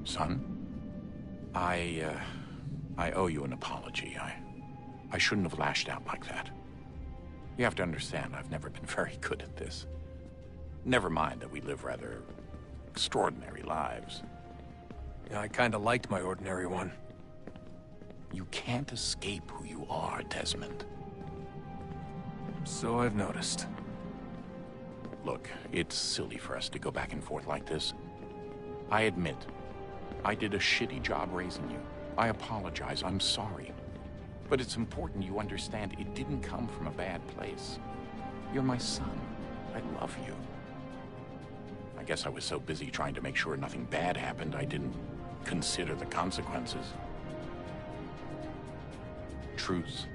Son, I owe you an apology. I shouldn't have lashed out like that. You have to understand, I've never been very good at this. Never mind that we live rather extraordinary lives. Yeah, I kinda liked my ordinary one. You can't escape who you are, Desmond. So I've noticed. Look, it's silly for us to go back and forth like this. I admit, I did a shitty job raising you. I apologize, I'm sorry. But it's important you understand it didn't come from a bad place. You're my son. I love you. I guess I was so busy trying to make sure nothing bad happened, I didn't consider the consequences. Truce.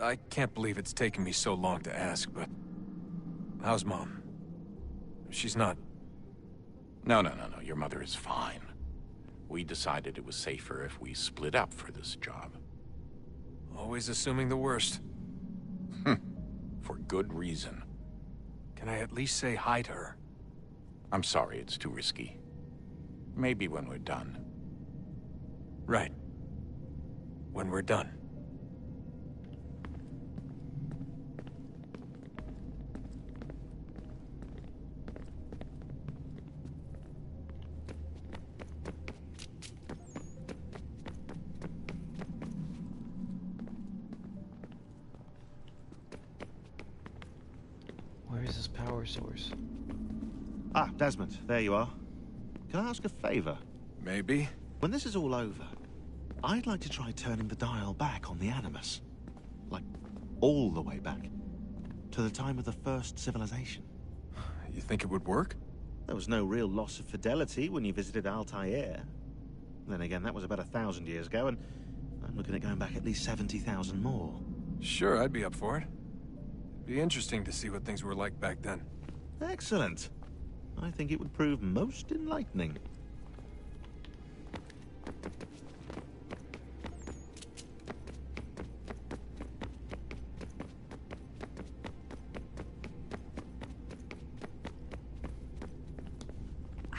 I can't believe it's taken me so long to ask, but... how's Mom? She's not... No. Your mother is fine. We decided it was safer if we split up for this job. Always assuming the worst. For good reason. Can I at least say hi to her? I'm sorry, it's too risky. Maybe when we're done. Right. When we're done. Where is this power source? Ah, Desmond, there you are. Can I ask a favor? Maybe. When this is all over, I'd like to try turning the dial back on the Animus. Like, all the way back. To the time of the first civilization. You think it would work? There was no real loss of fidelity when you visited Altair. Then again, that was about 1,000 years ago, and I'm looking at going back at least 70,000 more. Sure, I'd be up for it. Be interesting to see what things were like back then. Excellent. I think it would prove most enlightening.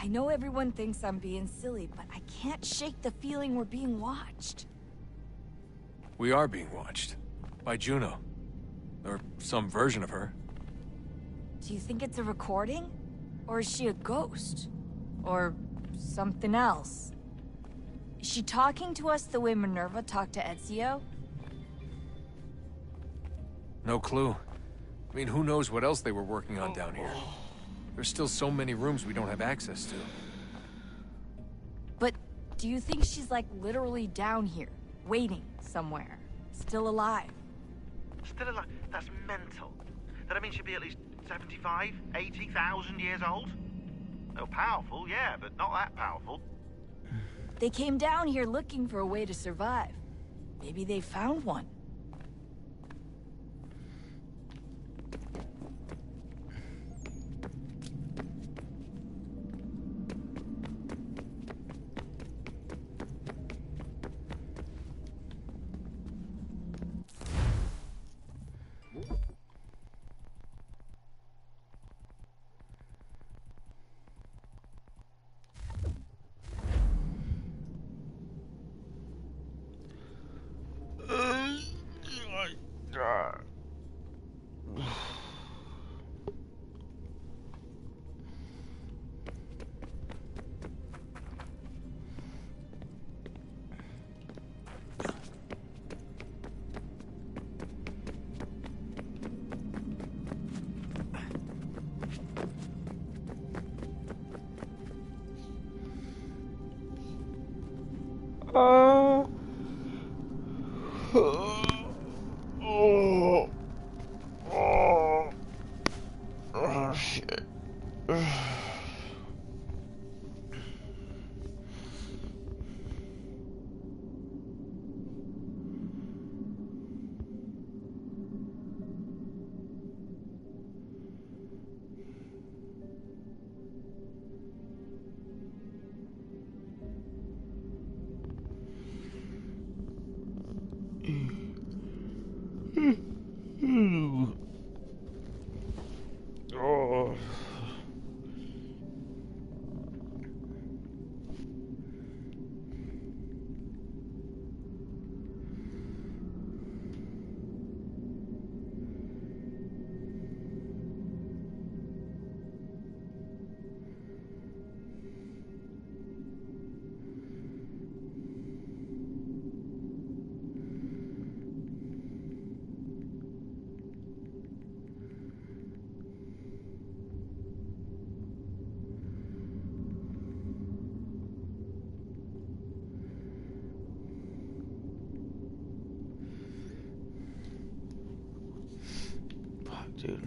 I know everyone thinks I'm being silly, but I can't shake the feeling we're being watched. We are being watched. By Juno. Or some version of her. Do you think it's a recording? Or is she a ghost? Or something else? Is she talking to us the way Minerva talked to Ezio? No clue. I mean, who knows what else they were working on down here. There's still so many rooms we don't have access to. But do you think she's like literally down here, waiting somewhere, still alive? Still alive? That's mental. That means she'd be at least 75, 80,000 years old? Oh, powerful, yeah, but not that powerful. They came down here looking for a way to survive. Maybe they found one. Shit. Oh. Dude.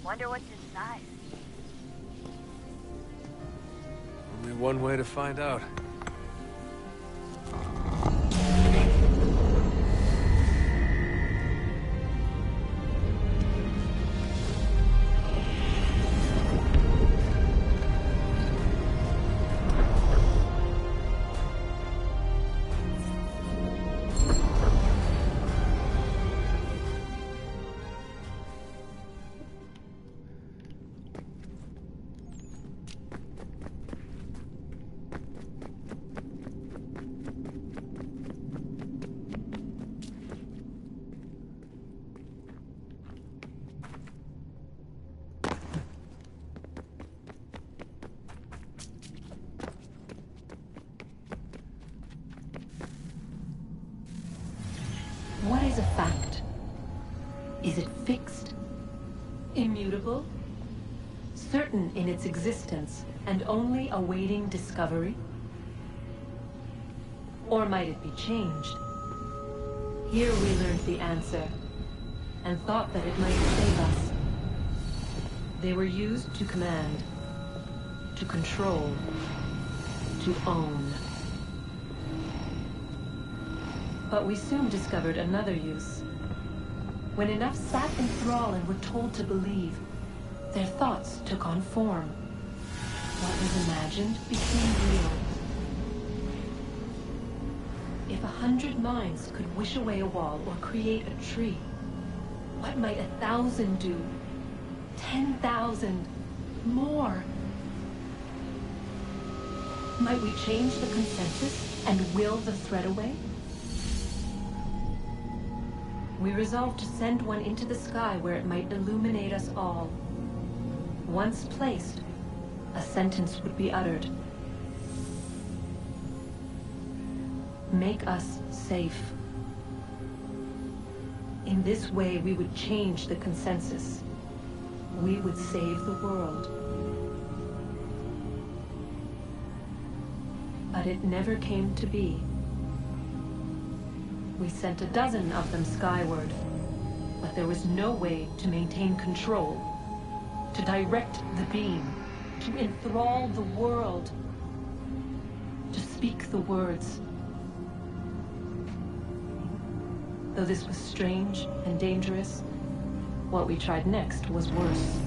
Wonder what's inside. Only one way to find out. What is a fact? Is it fixed? Immutable? Certain in its existence and only awaiting discovery? Or might it be changed? Here we learned the answer, and thought that it might save us. They were used to command, to control, to own. But we soon discovered another use. When enough sat in thrall and were told to believe, their thoughts took on form. What was imagined became real. If 100 minds could wish away a wall or create a tree, what might 1,000 do? 10,000? More? Might we change the consensus and will the threat away? We resolved to send one into the sky where it might illuminate us all. Once placed, a sentence would be uttered. Make us safe. In this way, we would change the consensus. We would save the world. But it never came to be. We sent a dozen of them skyward, but there was no way to maintain control, to direct the beam, to enthrall the world, to speak the words. Though this was strange and dangerous, what we tried next was worse.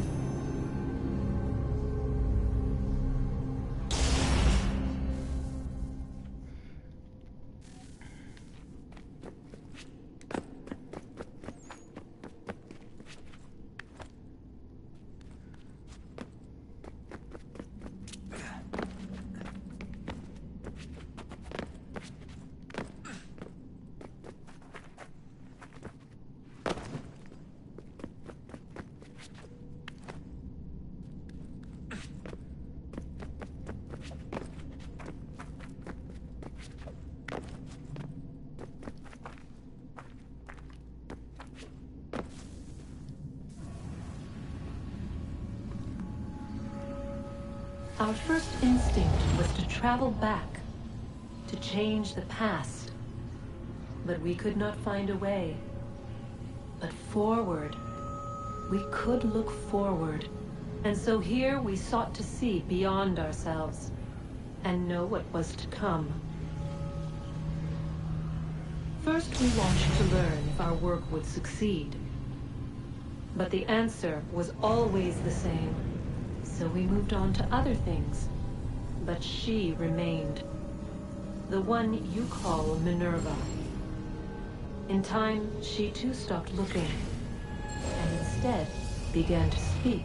Our first instinct was to travel back, to change the past. But we could not find a way. But forward, we could look forward. And so here we sought to see beyond ourselves, and know what was to come. First we watched to learn if our work would succeed. But the answer was always the same. So we moved on to other things. But she remained. The one you call Minerva. In time, she too stopped looking, and instead began to speak.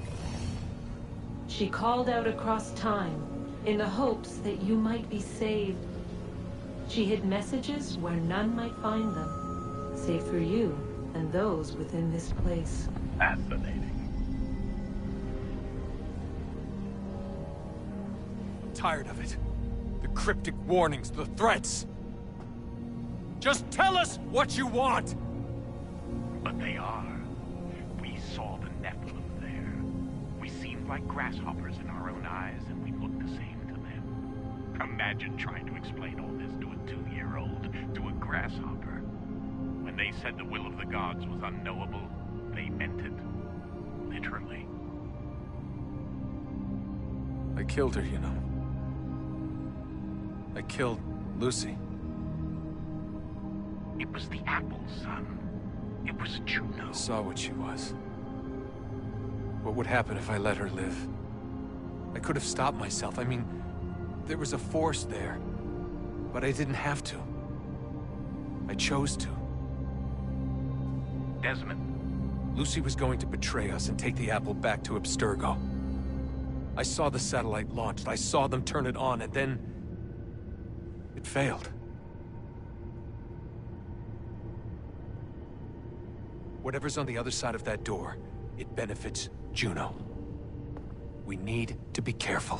She called out across time, in the hopes that you might be saved. She hid messages where none might find them, save for you and those within this place. Fascinating. Tired of it. The cryptic warnings, the threats. Just tell us what you want! But they are. We saw the Nephilim there. We seemed like grasshoppers in our own eyes, and we looked the same to them. Imagine trying to explain all this to a 2-year-old, to a grasshopper. When they said the will of the gods was unknowable, they meant it. Literally. I killed her, you know. I killed Lucy. It was the apple, son. It was Juno. I saw what she was. What would happen if I let her live? I could have stopped myself. I mean, there was a force there. But I didn't have to. I chose to. Desmond. Lucy was going to betray us and take the apple back to Abstergo. I saw the satellite launched. I saw them turn it on, and then it failed. Whatever's on the other side of that door, it benefits Juno. We need to be careful.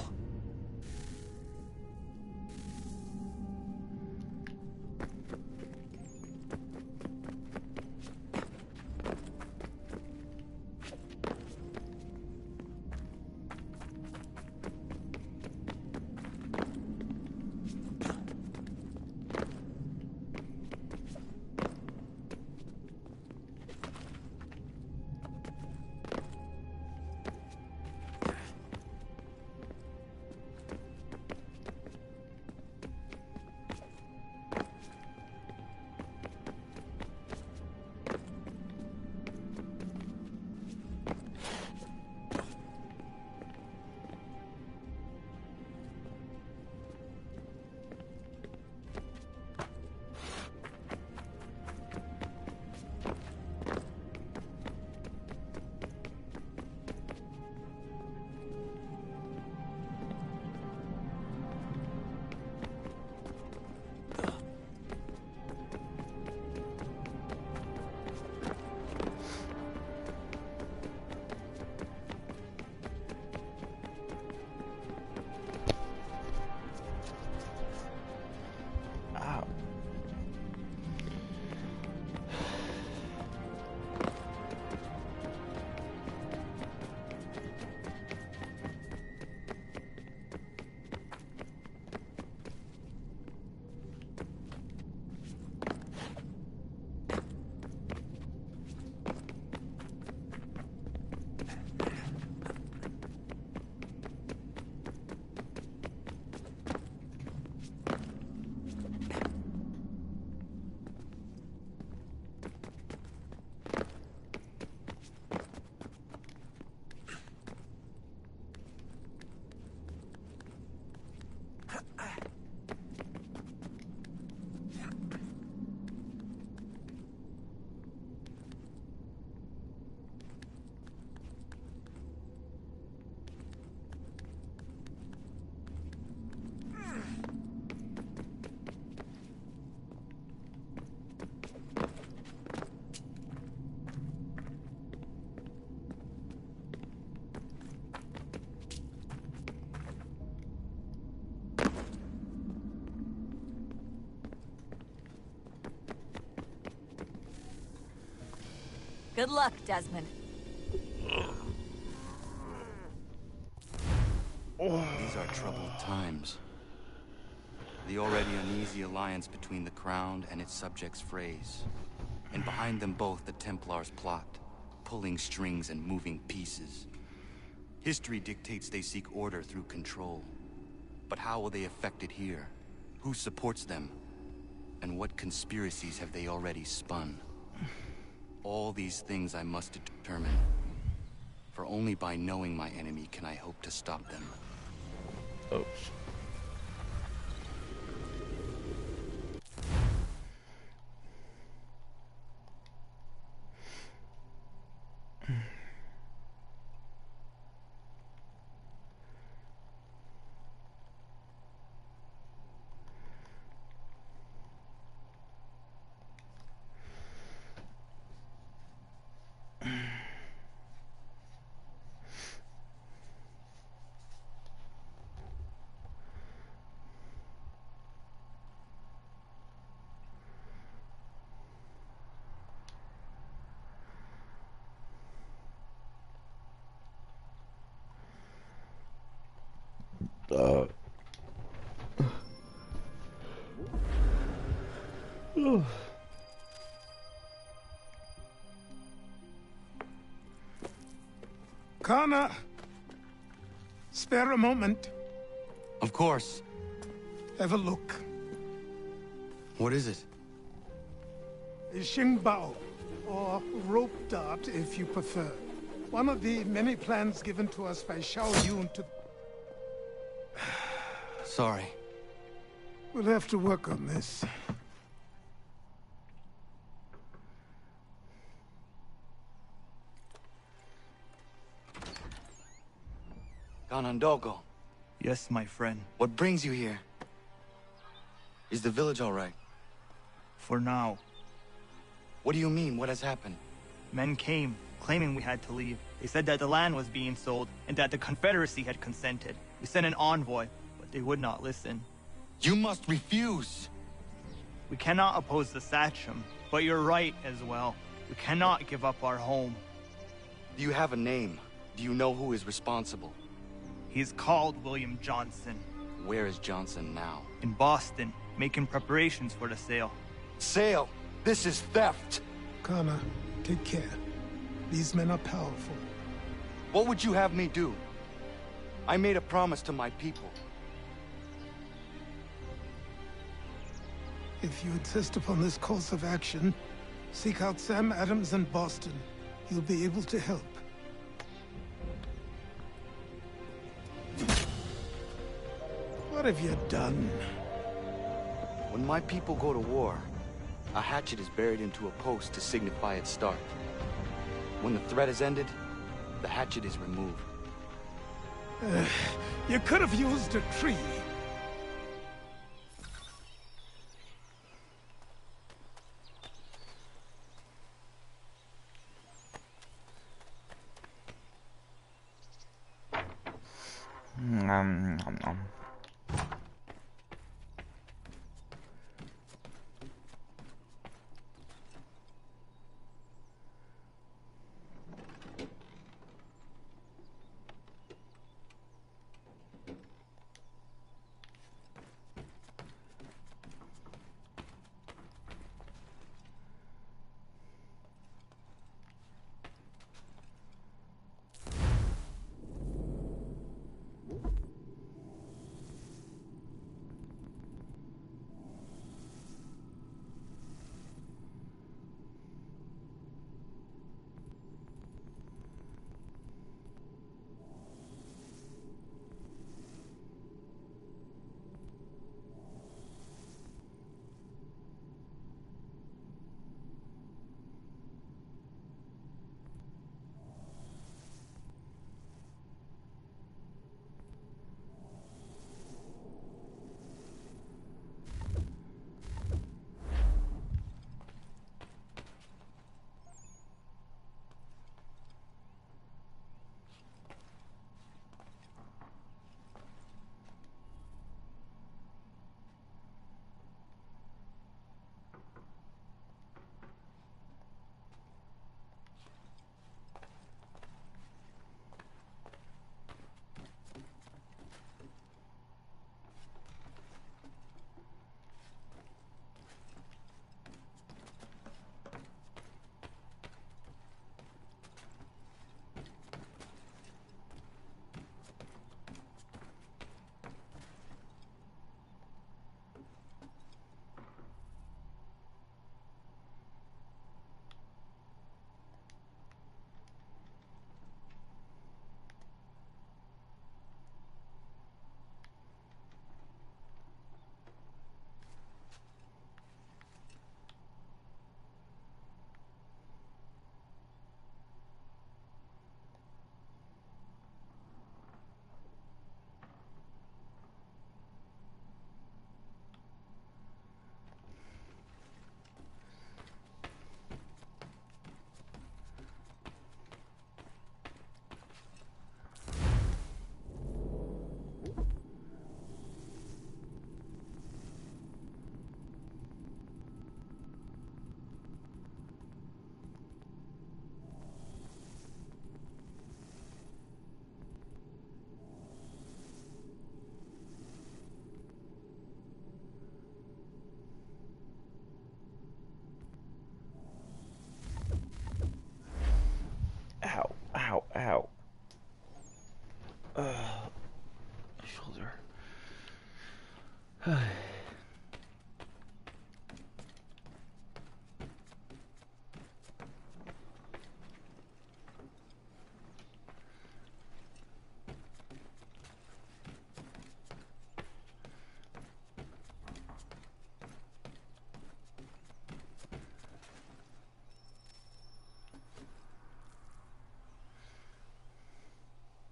Good luck, Desmond. These are troubled times. The already uneasy alliance between the Crown and its subjects frays. And behind them both the Templars plot, pulling strings and moving pieces. History dictates they seek order through control. But how will they affect it here? Who supports them? And what conspiracies have they already spun? All these things I must determine. For only by knowing my enemy can I hope to stop them. Oh. Kana, spare a moment. Of course. Have a look. What is it? Xingbao, or rope dart if you prefer. One of the many plans given to us by Xiao Yun to... Sorry. We'll have to work on this. Ganondogo. Yes, my friend. What brings you here? Is the village all right? For now. What do you mean? What has happened? Men came, claiming we had to leave. They said that the land was being sold, and that the Confederacy had consented. We sent an envoy, but they would not listen. You must refuse! We cannot oppose the Sachem, but you're right as well. We cannot give up our home. Do you have a name? Do you know who is responsible? He's called William Johnson. Where is Johnson now? In Boston, making preparations for the sale. Sale? This is theft! Kana, take care. These men are powerful. What would you have me do? I made a promise to my people. If you insist upon this course of action, seek out Sam Adams in Boston. He'll be able to help. What have you done? When my people go to war, a hatchet is buried into a post to signify its start. When the threat is ended, the hatchet is removed. You could have used a tree.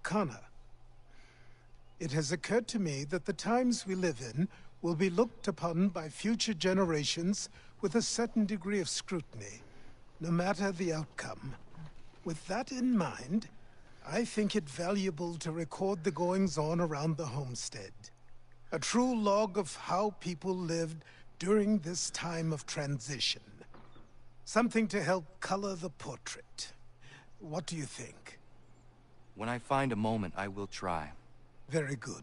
Connor, it has occurred to me that the times we live in will be looked upon by future generations with a certain degree of scrutiny, no matter the outcome. With that in mind, I think it valuable to record the goings-on around the homestead. A true log of how people lived during this time of transition. Something to help color the portrait. What do you think? When I find a moment, I will try. Very good.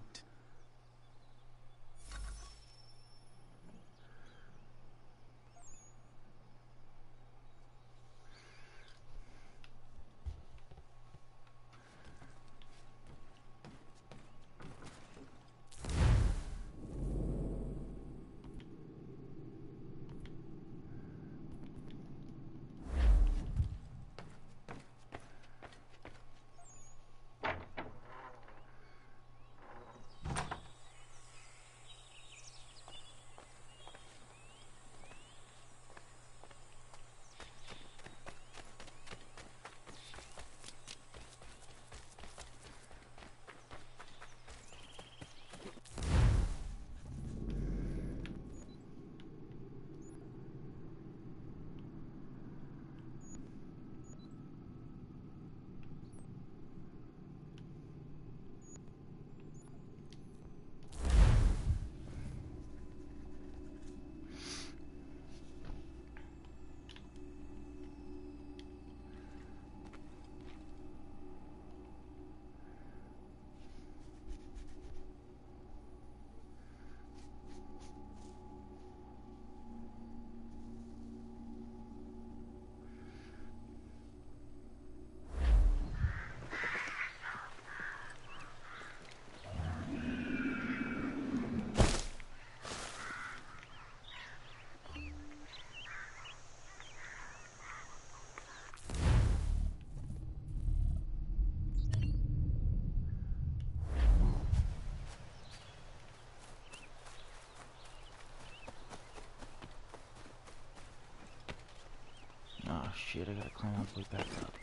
Oh shit, I gotta climb all the way back up.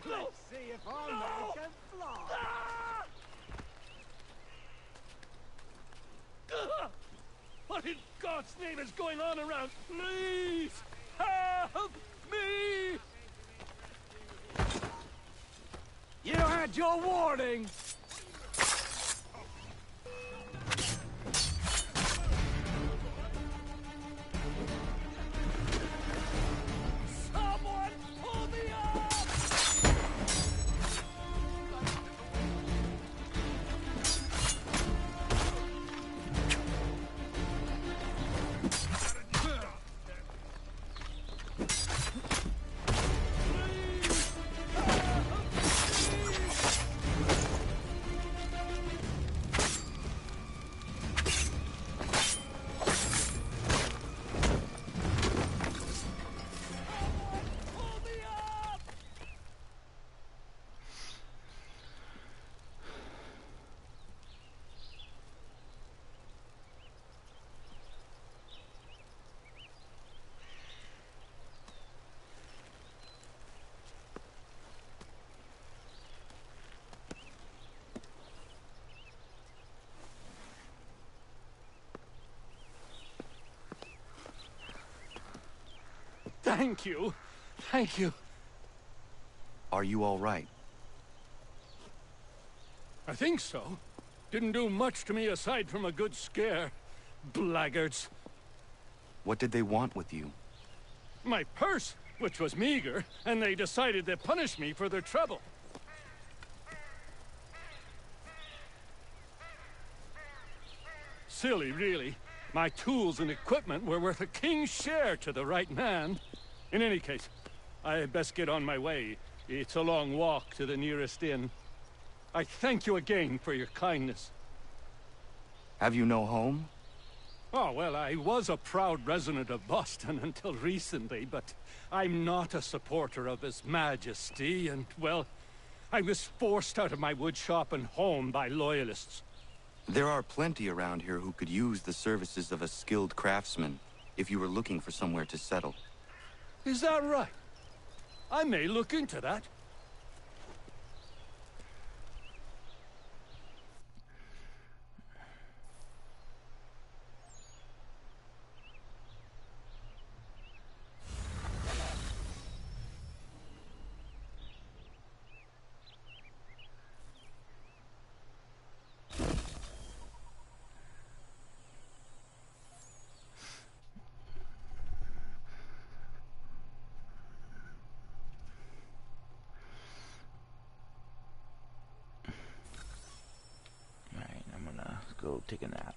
Let's see if our man can fly. What in God's name is going on around? Please help me! You had your warning. Someone pull me up! Thank you. Thank you. Are you all right? I think so. Didn't do much to me aside from a good scare. Blackguards. What did they want with you? My purse, which was meager, and they decided to punish me for their trouble. Silly, really. My tools and equipment were worth a king's share to the right man. In any case, I had best get on my way. It's a long walk to the nearest inn. I thank you again for your kindness. Have you no home? Oh, well, I was a proud resident of Boston until recently, but I'm not a supporter of His Majesty, and, well, I was forced out of my woodshop and home by loyalists. There are plenty around here who could use the services of a skilled craftsman, if you were looking for somewhere to settle. Is that right? I may look into that. Alright, I'm gonna go take a nap.